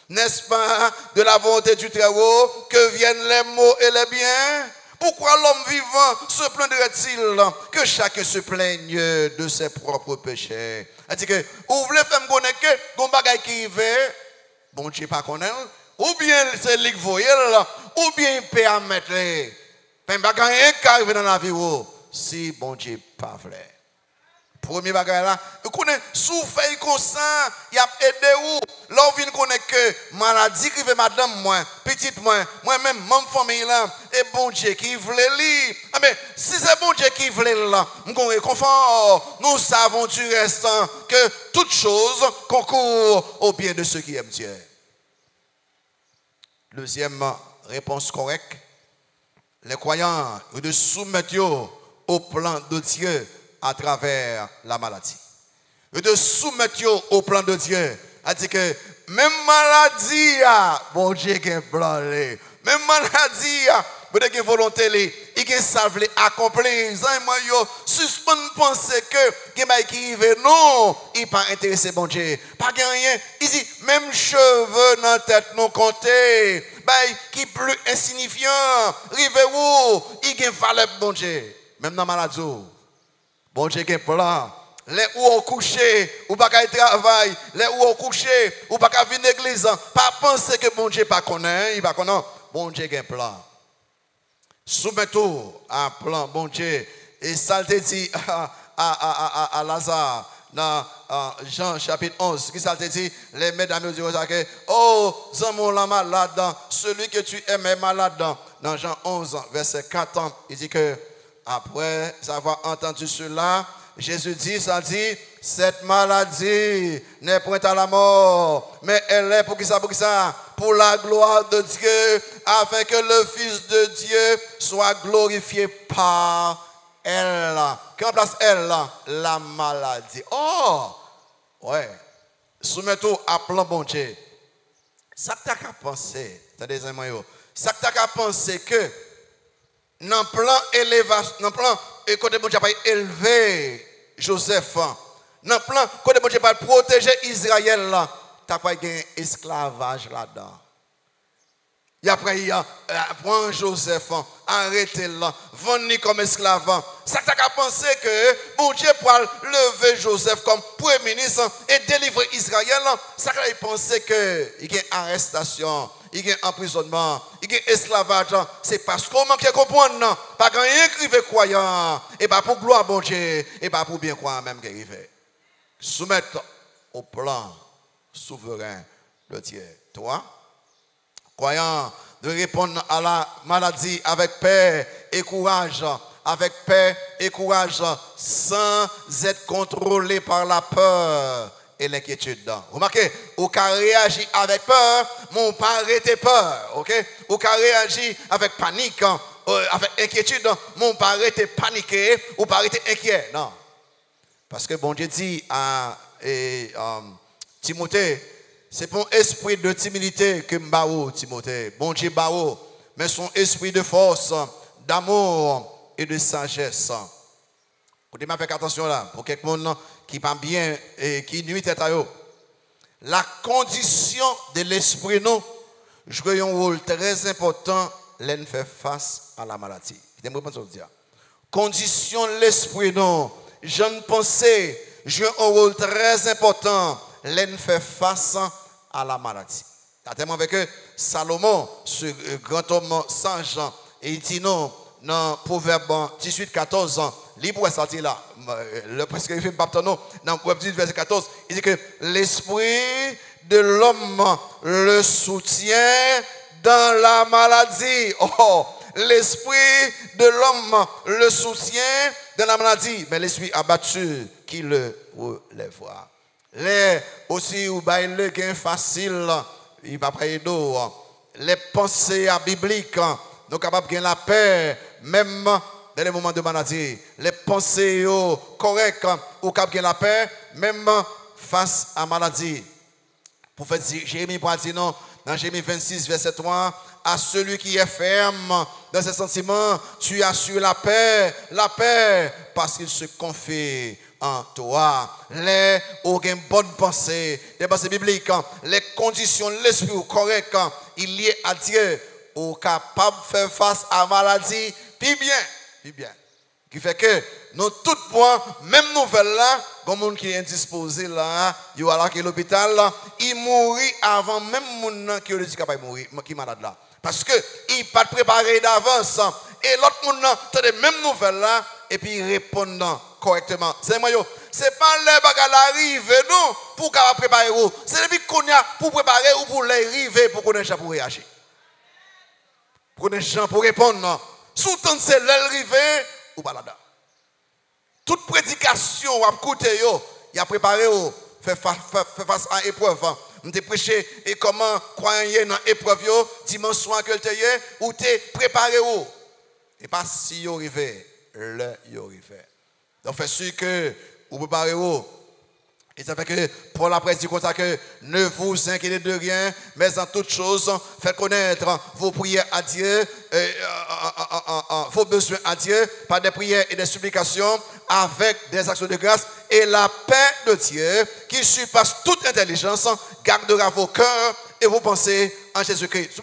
N'est-ce pas de la volonté du Très-Haut que viennent les maux et les biens? Pourquoi l'homme vivant se plaindrait-il que chacun se plaigne de ses propres péchés? C'est-à-dire que vous voulez faire me connaître que bon bagay qui arrive, bon Dieu pas connaître, ou bien c'est lui qui voyait ou bien il peut mettre les. Ben bagay qui arrive dans la vie si bon Dieu pas vrai. Premier bagage là, vous connaissez, souffrir comme ça, il a aidé ou. Là, vous connaissez que maladie qui fait madame, moi, petite moi-même, mon famille là, et bon Dieu qui voulait lire. Ah, mais si c'est bon Dieu qui voulait là, nous avons réconfort, nous savons du reste que toute chose concourt au bien de ceux qui aiment Dieu. Deuxième réponse correcte, les croyants de soumettre au plan de Dieu à travers la maladie. De soumettre au plan de Dieu. A dit que même maladie, bon Dieu qui est plan. Même maladie, vous avez une volonté, il a savent accomplir. Moi, je suspends penser que qui arrive, non, il n'est pas intéressé, bon Dieu. Pas rien. Il dit, même cheveux dans la tête, non compté. Qui est plus insignifiant, rive où, il a une valeur, bon Dieu. Même dans la maladie. Bon Dieu qui est plan. Les où on couché, ou pas qu'à travail, les où on couché, ou pas qu'à venir à l'église, pas penser que bon Dieu pas connaît, il pas connaît. Bon Dieu qui est plan. Soumettons à un plan, bon Dieu. Et ça te dit à Lazare, dans Jean chapitre 11, qui ça te dit, les mesdames disent que, oh, Zamon la malade, celui que tu aimes est malade. Dans Jean 11, verset 4, il dit que, après avoir entendu cela, Jésus dit, cette maladie n'est point à la mort, mais elle est pour qui ça? Pour la gloire de Dieu, afin que le Fils de Dieu soit glorifié par elle. Qui remplace elle? La maladie. Oh, ouais. Soumettons à plan bon Dieu. Ça que tu as pensé, ça que tu as pensé que, dans le plan élévation, dans le plan côté bon Dieu pas élevé Joseph, dans le plan côté bon Dieu pas protéger Israël là, tu pas gagné esclavage là-dedans. Et après il prend Joseph, arrêtez là, vendu comme esclave. Ça t'a pensé que bon Dieu pour lever Joseph comme premier ministre et délivrer Israël, ça t'a pensé que il y a une arrestation. Il y a un emprisonnement, il y a un esclavage. C'est parce qu'on manque de comprendre. Pas quand il écrivait croyant, et pas pour gloire bon Dieu, et pas pour bien croire même qu'il fait. Soumettre au plan souverain de Dieu. Toi, croyant, de répondre à la maladie avec paix et courage. Avec paix et courage, sans être contrôlé par la peur et l'inquiétude. Remarquez, ou qu'à réagir avec peur, mon pas arrêter peur, ok? Ou qu'à réagir avec panique, avec inquiétude, mon pas arrêter paniquer, ou pas arrêter inquiet, non. Parce que bon Dieu dit à Timothée, c'est pour esprit de timidité que m'bao Timothée, bon Dieu bao, mais son esprit de force, d'amour et de sagesse. Vous devez faire attention là, pour quelqu'un qui pas bien et qui nuit à eux. La condition de l'esprit, nous, joue un rôle très important, l'en fait face à la maladie. Condition de l'esprit, nous, je ne pensais, joue un rôle très important, l'en fait face à la maladie. Tellement avec Salomon, ce grand homme sage, et il dit non, dans Proverbe 18, 14 ans, libre sortir là, le presque il fait baptême dans Proverbe 18, verset 14, il dit que l'esprit de l'homme le soutient dans la maladie. Oh, l'esprit de l'homme le soutient dans la maladie, mais l'esprit abattu qui le relèvera. Les aussi ou le gain facile, il va pas d'eau. Les pensées bibliques, nous sommes capables de gagner la paix, même dans les moments de maladie. Les pensées correctes, ou capables de gagner la paix, même face à la maladie. Pour faire Jérémie pour dire non, dans Jérémie 26, verset 3, à celui qui est ferme dans ses sentiments, tu assures la paix, parce qu'il se confie en toi. Les bonnes pensées, des pensées bibliques, les conditions de l'esprit correctes, il lié à Dieu, ou capable de faire face à la maladie, puis bien. Qui fait que nous tous points, même nouvelle là, comme monde qui est indisposé là, il va à l'hôpital là, il mourit avant même monde qui est capable de mourir, qui est malade là. Parce que il pas préparé d'avance et l'autre monde t'as des mêmes nouvelles là et puis il répond correctement. C'est moi, c'est pas les bagages arriver, non, pour préparer vous. C'est depuis qu'on a pour préparer ou pour les arriver pour qu'on ait gens pour réagir. Pour qu'on ait gens pour répondre, non. Sous-temps, c'est l'arrivée ou pas là-dedans. Toute prédication ou à côté, il a préparé, fait face à l'épreuve. On te prêché et comment croire dans l'épreuve, dimanche soir que tu es, ou tu es préparé. Et pas si vous arrivez, là, vous arrivez. Donc, faites sûr que vous préparez. Et ça fait que Paul après dit comme ça que ne vous inquiétez de rien, mais en toutes choses, faites connaître vos prières à Dieu, vos besoins à Dieu, par des prières et des supplications, avec des actions de grâce, et la paix de Dieu, qui surpasse toute intelligence, gardera vos cœurs et vos pensées en Jésus-Christ.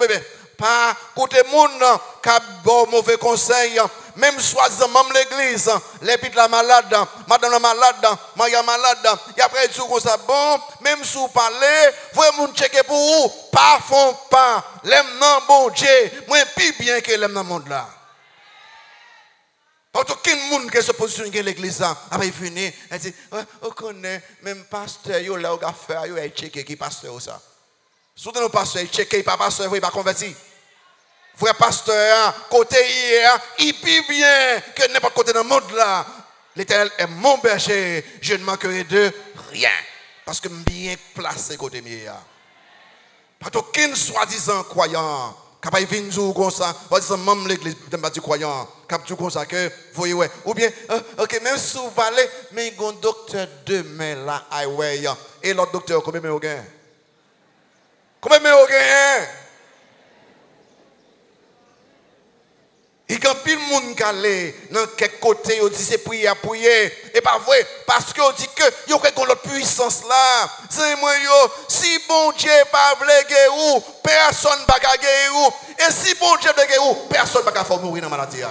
Pas côté monde qui a bon mauvais conseil, même soi-disant même l'église, les petites la malade, madame la malade, Maria malade, et après tout comme ça bon, même si vous parlez, vous moun checker pour vous, pas font pas, l'aime non bon Dieu, moins plus bien que l'aime dans le monde là. Pas aucun monde qui se positionne dans l'église là, après il finit, elle dit, on connaît même pasteur yo là au faire yo est checker qui pasteur ça. Soudain le pasteur checker pas pasteur, il pas converti. Frère pasteur, côté hier, il prie bien que n'importe côté dans le monde là. L'Éternel est mon berger, je ne manquerai de rien. Parce que je suis bien placé côté hier. Pas aucun soi-disant croyant, capable de venir comme ça, soi-disant même l'église, du croyant, capable de comme ça que, voyez, ouais. Ou bien, ok, même si vous parlez, mais il y a un docteur demain là, et l'autre docteur, combien de gain? Combien de gain? Il y a pile de monde qui allait dans quel côté, il dit c'est prier à prier. Et pas vrai, parce qu'on dit que il y a quelque autre puissance là. C'est moi, si bon Dieu pas voulu ou personne ne va guérir. Et si bon Dieu veut guérir, personne ne va faire mourir dans la maladie.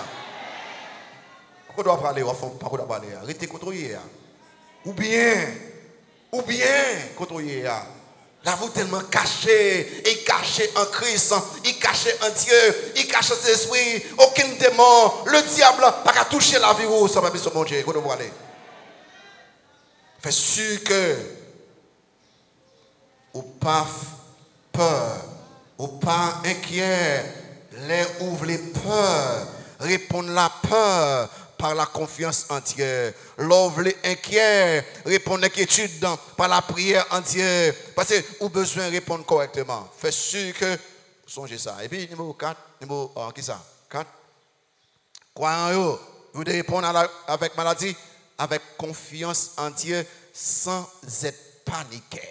Pourquoi doit parler, pourquoi doit parler? Restez contrôlé. Ou bien, contrôlé. Là, vous tellement caché, et caché en Christ, il caché en Dieu, il caché ses esprits, aucun démon, le diable n'a pas toucher la vie, ça va bien sur mon Dieu, vous devez aller. Faites sûr que, ou pas peur, ou pas inquiet, les ouvre les peurs, répondre la peur par la confiance en Dieu. L'ouvre les inquiets, répondre l'inquiétude par la prière en Dieu. Parce que vous avez besoin de répondre correctement. Faites sûr que, songez ça. Et puis, numéro 4, qui ça? 4. Croyant, vous devez répondre avec maladie, avec confiance en Dieu, sans être paniqué.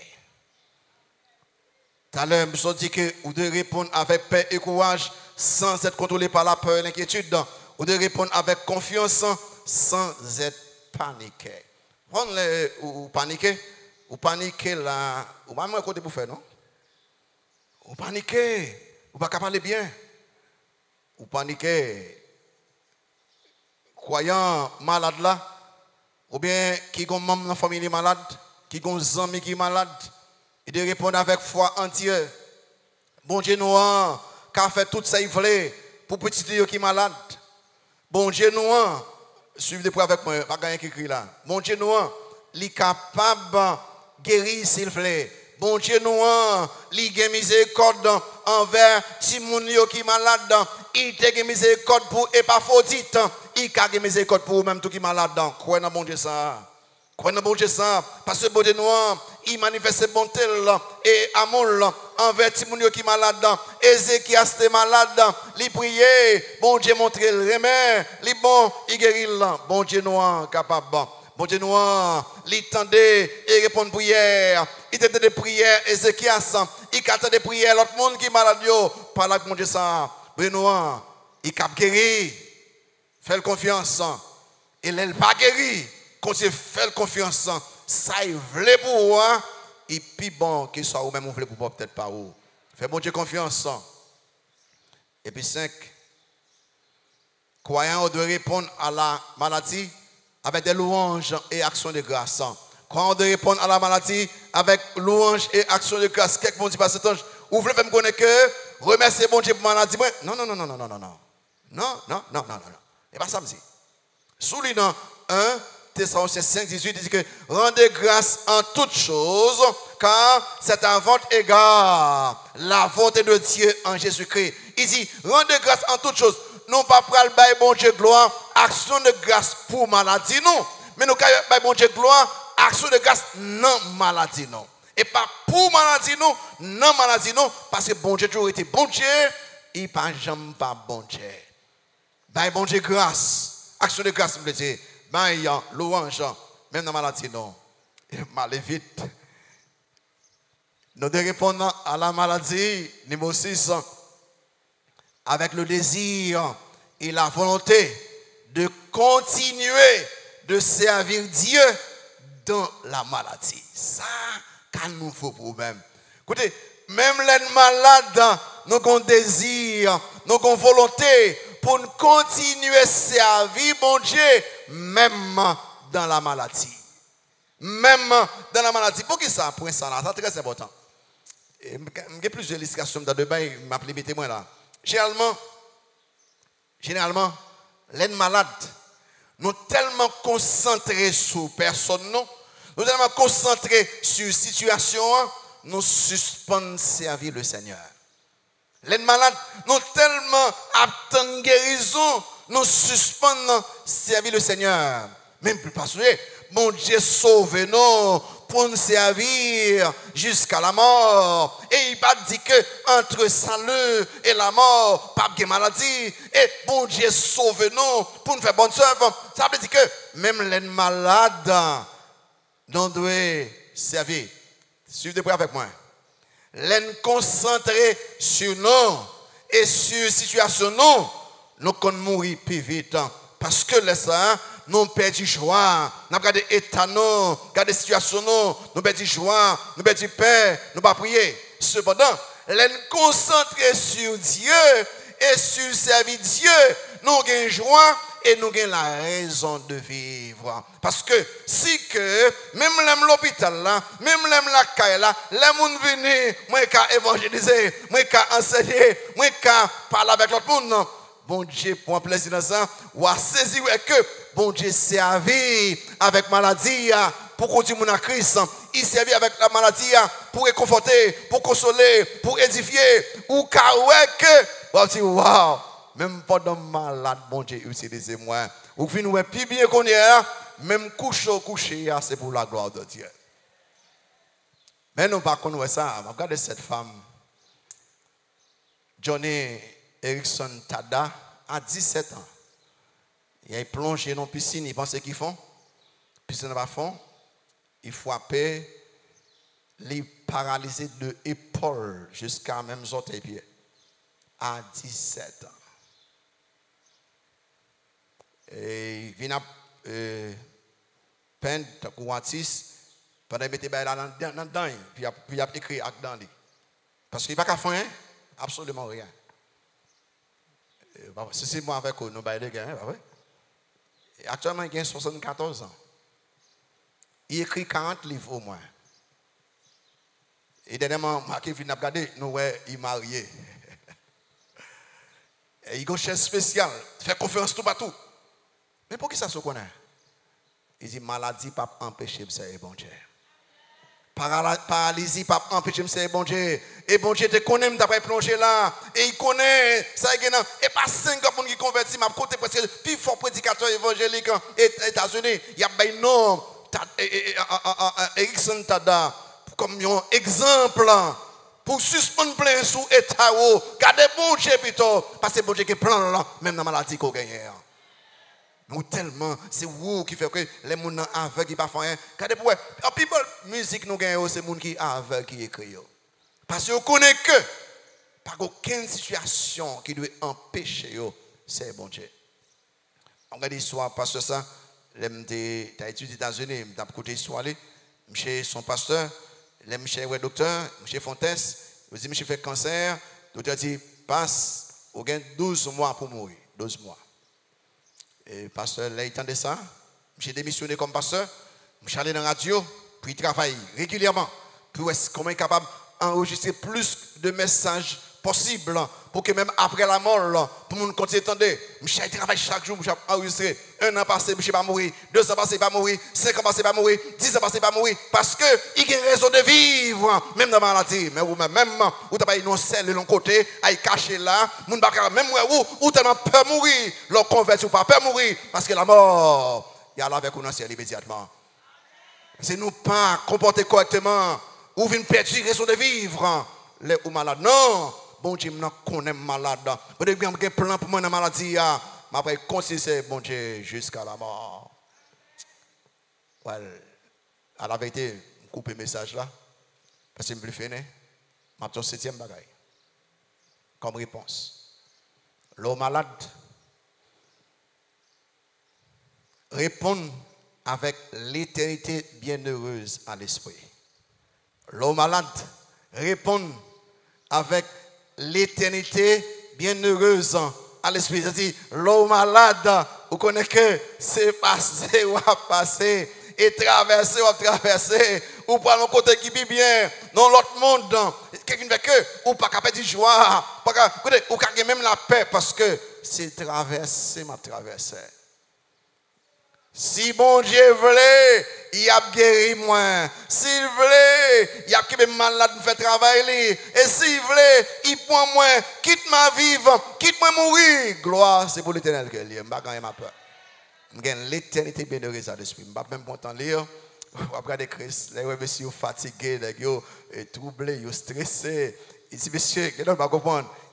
Tout à l'heure, je dit que vous devez répondre avec paix et courage, sans être contrôlé par la peur et l'inquiétude. Vous devez répondre avec confiance, sans être paniqué. Ou paniquer là, ou pas moi côté pour faire, non? Ou paniquer, ou pas parler bien. Ou paniquer, croyant malade là, ou bien qui ont membre dans la famille malade, qui ont des amis qui sont malades, et de répondre avec foi en Dieu. Bon Dieu nous a fait tout ça il voulait pour petit Dieu qui est malade. Bon Dieu nous a, suivez pour avec moi, pas gagner qui écrit là. Bon Dieu nous a, il est capable de guérir s'il plaît. Bon Dieu nous a, il a miséricorde envers Timoun qui est malade. Il a miséricorde pour Épaphrodite. Il a miséricorde pour même tout qui est malade. Croyez dans bon Dieu ça. Croyez dans bon Dieu ça. Parce que bon Dieu nous a, il manifeste bonté et amour envers Timoun qui est malade. Ézéchias était malade. Il priait. Bon Dieu montre le remède. Il bon, il guérit. Bon Dieu nous a capable. Bon Dieu nous a, il tendait et répond à prière. Il était des prières, Ézéchias. Il attend des prières, l'autre monde qui est malade, par là, bon Dieu ça. Bon Dieu nous a, il cap guéri. Fais confiance. Il n'est pas guéri. Quand il fait confiance, ça il voulait pour vous. Et puis bon, qu'il soit ou même vous voulez pour vous, peut-être pas vous. Fais bon Dieu confiance. Et puis 5. Croyant, on doit répondre à la maladie avec des louanges et actions de grâce. Quand on doit répondre à la maladie avec louanges et actions de grâce, quelqu'un dit pas cet ange, vous voulez me connaître que remercier bon Dieu pour la maladie? Non. Non. Et pas ça, monsieur. Sous lui dans 1 Thessaloniciens 5, 18, il dit que rendez grâce en toutes choses, car c'est à votre égard la volonté de Dieu en Jésus-Christ. Il dit, rendez grâce en toutes choses. Non pas pour le bail bon Dieu gloire, action de grâce pour maladie, non. Mais nous bail bon Dieu gloire, action de grâce non maladie, non. Et pas pour maladie, non, non maladie, non, parce que bon Dieu toujours été bon Dieu, il n'est pas jamais pas bon Dieu. Bail bon Dieu grâce, action de grâce, me dire, bail louange, même dans la maladie, non. Mal vite. Nous répondons à la maladie, numéro 6, avec le désir et la volonté de continuer de servir Dieu dans la maladie. Ça, quand nous faut problème. Écoutez, même les malades, nous avons désir, nous avons volonté pour continuer à servir mon Dieu, même dans la maladie. Même dans la maladie. Pour qui ça, pour ça, c'est très important. Il y a plusieurs illustrations dans le bain, il m'a limité moi là. Généralement, les malades, nous sommes tellement concentrés sur personne, nous sommes tellement concentrés sur la situation, nous suspendons servir le Seigneur. Les malades, nous sommes tellement attendent guérison, nous suspendons servir le Seigneur. Même plus passionné, mon Dieu sauve-nous pour nous servir jusqu'à la mort. Et il va dire que entre salut et la mort, pas de maladie. Et bon Dieu sauve-nous pour nous faire bonne œuvre. Ça veut dire que même les malades, nous devons servir. Suivez de avec moi. Les concentrer sur nous et sur la situation nous allons mourir plus vite. Parce que les ça, nous perdons joie, nous regardons l'état, nous regardons la situation, nous perdons joie, nous perdons paix, nous ne pas prier. Cependant, les concentrer sur Dieu et sur servir Dieu, nous avons joie et nous avons la raison de vivre. Parce que si que, même l'hôpital là, même la caille là, les gens viennent, moi qui évangéliser, moi qui enseigner, moi qui parler avec l'autre monde. Bon Dieu, pour un plaisir dans ça, ou à saisir que bon Dieu servi avec maladie pour continuer à Christ. Il servit avec la maladie pour réconforter, pour consoler, pour édifier. Ou car que, bon Dieu, waouh, même pendant malade, bon Dieu, utilisez moi. Ou venez nous plus bien qu'on est, même coucher, c'est pour la gloire de Dieu. Mais nous ne pouvons pas ça. Regardez cette femme, Johnny Erickson Tada, à 17 ans. Il a plongé dans la piscine, il pensait qu'ils font. Piscine va fond. Il frappait, les paralysés de l'épaule jusqu'à même les pieds. À 17 ans. Et il vient à peindre comme artiste pendant qu'il mettait là-dedans. Puis il a écrit dans lui. Parce qu'il n'y a pas qu'à faire, absolument rien. C'est moi avec nous, nous avons actuellement, il a 74 ans. Il écrit 40 livres au moins. Et dernièrement, Marc vient regarder, nous, il est marié. Et il a une chaise spéciale, il fait conférence tout partout. Mais pour qui ça se connaît? Il dit, maladie, pas empêcher de servir bon Dieu. Paralysie, pas empêcher de servir bon Dieu. Et bon Dieu te connaît, d'après plonger là. Et il connaît, ça y est, et pas 5 personnes qui convertissent, ma côté parce que le plus fort prédicateur évangélique aux États-Unis, il y a un nom, Erickson Tada, comme un exemple pour suspendre plein sous état. Gardez bon Dieu plutôt, parce que bon Dieu qui prend là, même dans la maladie qu'on gagne. Nous tellement, c'est vous qui fait que les gens aveugles qui ne font rien. Regardez pour la people musique nous gagnons, c'est les gens qui sont aveugles qui écrivent. Parce que vous connaissez que, pas aucune situation qui doit empêcher, c'est bon Dieu. On regarde l'histoire, parce que ça, tu as étudié aux États-Unis, tu as écouté l'histoire, monsieur son pasteur, monsieur le docteur, monsieur Fontaine, vous dites, monsieur fait cancer, le docteur dit, passe, vous avez 12 mois pour mourir, 12 mois. Et pasteur, là, il entendait ça. J'ai démissionné comme pasteur. Je suis allé dans la radio, puis il travaille régulièrement. Puis comment il est capable d'enregistrer plus de messages possible pour que même après la mort, tout le monde continue d'entendre. Je travaille chaque jour, je enregistré. 1 an passé, je ne vais pas mourir. 2 ans passé, je ne vais pas mourir. 5 ans passé, je ne vais pas mourir. 10 ans passé, je ne vais pas mourir. Parce qu'il y a une raison de vivre, même dans la maladie. Mais vous-même, vous n'avez pas une selle de l'autre côté, à y cacher là. Même vous tellement peur de mourir. L'on convertit ou pas peur de mourir. Parce que la mort, il y a là avec nous dans le ciel immédiatement. C'est nous pas comporter correctement. Ou une perdue raison de vivre. Les ou malades. Non. Bon Dieu, je connais malade. Peut-être qu'il y a un plan pour moi dans la maladie. Mais après, continuer, bon Dieu, jusqu'à la mort. Well, à la vérité, je coupe le message là. Parce que je me fais finir. Je vais 7e bagaille. Comme réponse. L'homme malade répond avec l'éternité bienheureuse à l'esprit. L'homme malade répond avec l'éternité bienheureuse à l'esprit. C'est-à-dire, l'homme malade, vous connaissez que c'est passé ou à passer, et traverser ou à traverser, ou pas l'autre côté qui vit bien, dans l'autre monde, quelqu'un fait que, ou pas capable de joie, ou pas même la paix, parce que c'est traverser, m'a traversé. Si bon Dieu voulait, il a guéri moi. S'il voulait, il a qui même malade me fait travailler. Et s'il voulait, il prend moi, quitte ma vivre, quitte moi mourir. Gloire, c'est pour l'éternel que je lis. Je ne vais pas peur. Je l'éternité bienheureuse à l'esprit. Je ne vais pas même pas lire. Regardez Christ, les messieurs sont fatigués, les troublés, ils sont stressés. Ici, monsieur,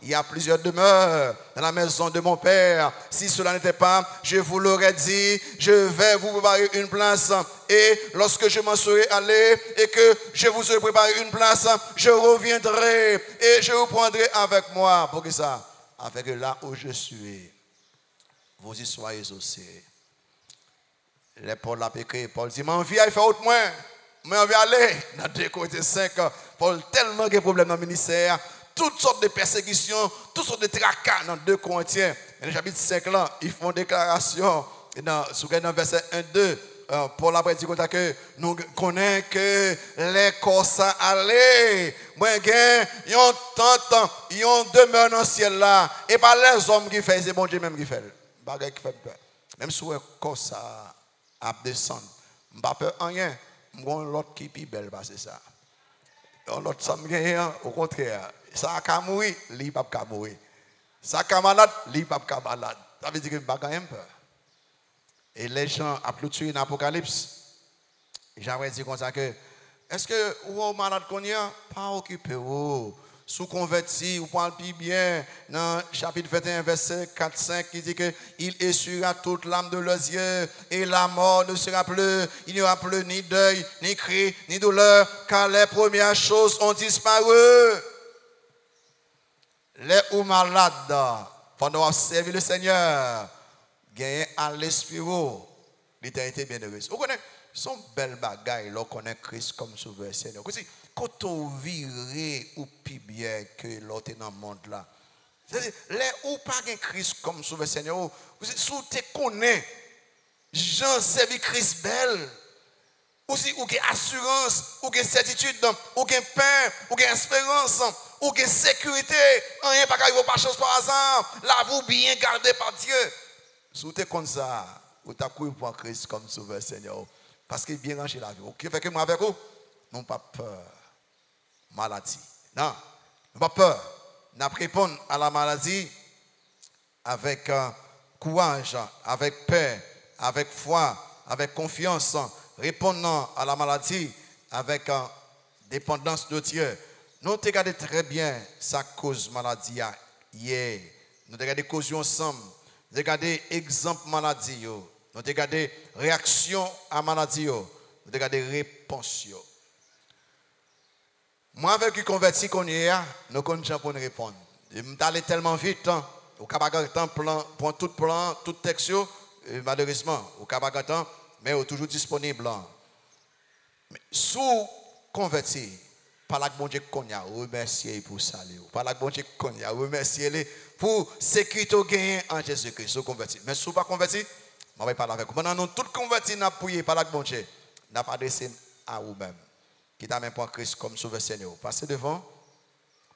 il y a plusieurs demeures dans la maison de mon Père. Si cela n'était pas, je vous l'aurais dit, je vais vous préparer une place. Et lorsque je m'en serai allé et que je vous aurai préparé une place, je reviendrai et je vous prendrai avec moi. Pour que ça, avec là où je suis, vous y soyez aussi. Les Paul l'a écrit, Paul dit, mais envie à faire autre moins. Mais on va aller dans 2 Corinthiens 5. Paul tellement de problèmes dans le ministère, toutes sortes de persécutions, toutes sortes de tracas dans 2 Corinthiens. Dans le chapitre 5 là, ils font déclaration. Et dans le verset 1-2, Paul a dit que nous connaissons que les corps allaient. Moi, il y a tant, il y a demeure dans le ciel là. Et pas les hommes qui font, c'est bon Dieu même qui fait. Bagay qui fait peur. Même si le corps ça a descendu, je n'ai pas peur rien. L'autre qui est plus belle, c'est ça. L'autre, ça me gagne, au contraire. Ça a mourir, il n'a pas mourir. Ça a malade, il n'a pas malade. Ça veut dire que je n'ai pas peur. Et les gens, à plus tuer dans l'Apocalypse, j'aimerais dire comme ça que, est-ce que vous êtes malade qu'on y a? Pas occupé, sous converti, ou parle plus bien, dans chapitre 21, verset 4-5, qui dit qu'il essuiera toute l'âme de leurs yeux, et la mort ne sera plus, il n'y aura plus ni deuil, ni cri, ni douleur, car les premières choses ont disparu. Les ou malades, pendant servir le Seigneur, gagnent à l'esprit, l'éternité bienheureuse. Vous connaissez, son bel bagaille, là, qu'on connaît Christ comme sauveur Seigneur. Quand on virait ou plus bien que l'autre dans le monde là. C'est-à-dire, les ou pas un Christ comme sauveur Seigneur, si vous te connaissez, Jean servi Christ belle, ou si ou une assurance, ou une certitude, ou une paix, ou une espérance, ou une sécurité, rien pas arriver par chance par hasard, là vous bien gardé par Dieu. Si vous êtes comme ça, vous avez couru pour Christ comme sauveur Seigneur, parce qu'il est bien rangé la vie. Qui fait que moi avec vous, non pas peur. Maladie. Non, pas peur. Nous répondons à la maladie avec courage, avec paix, avec foi, avec confiance. Répondons à la maladie avec dépendance de Dieu. Nous regardons très bien sa cause maladie hier. Nous regardons cause ensemble. Nous regardons exemple maladie. Nous regardons réaction à maladie. Nous regardons réponse. Moi, avec le converti qu'on y a, nous connaissons pour nous répondre. Je suis allé tellement vite, au capable temps, prendre tout plan, tout texte, malheureusement, au capable temps, mais toujours disponible. Mais sous converti, par la bon Dieu qu'on y a, remercier pour ça. Par la bon Dieu qu'on y a, remercier pour sécurité gagné en Jésus-Christ, sous converti. Mais sous pas converti, je vais parler avec vous. Maintenant, nous, tout converti, nous avons prié par la bon Dieu, nous avons adressé à vous-même. Qui t'a même pour Christ comme sauveur Seigneur. Passez devant,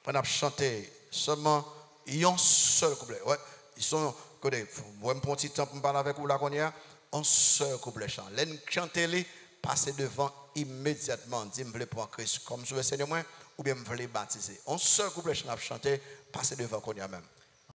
on a chanté seulement un seul couplet. Ouais, ils sont côté moi un petit temps pour parler avec vous là qu'on y a un seul couplet chant. L'en chanter passer devant immédiatement, dit me voulez prendre Christ comme je veux Seigneur moi ou bien me voulez baptiser. Un seul couplet chant chanter passer devant qu'on y a même.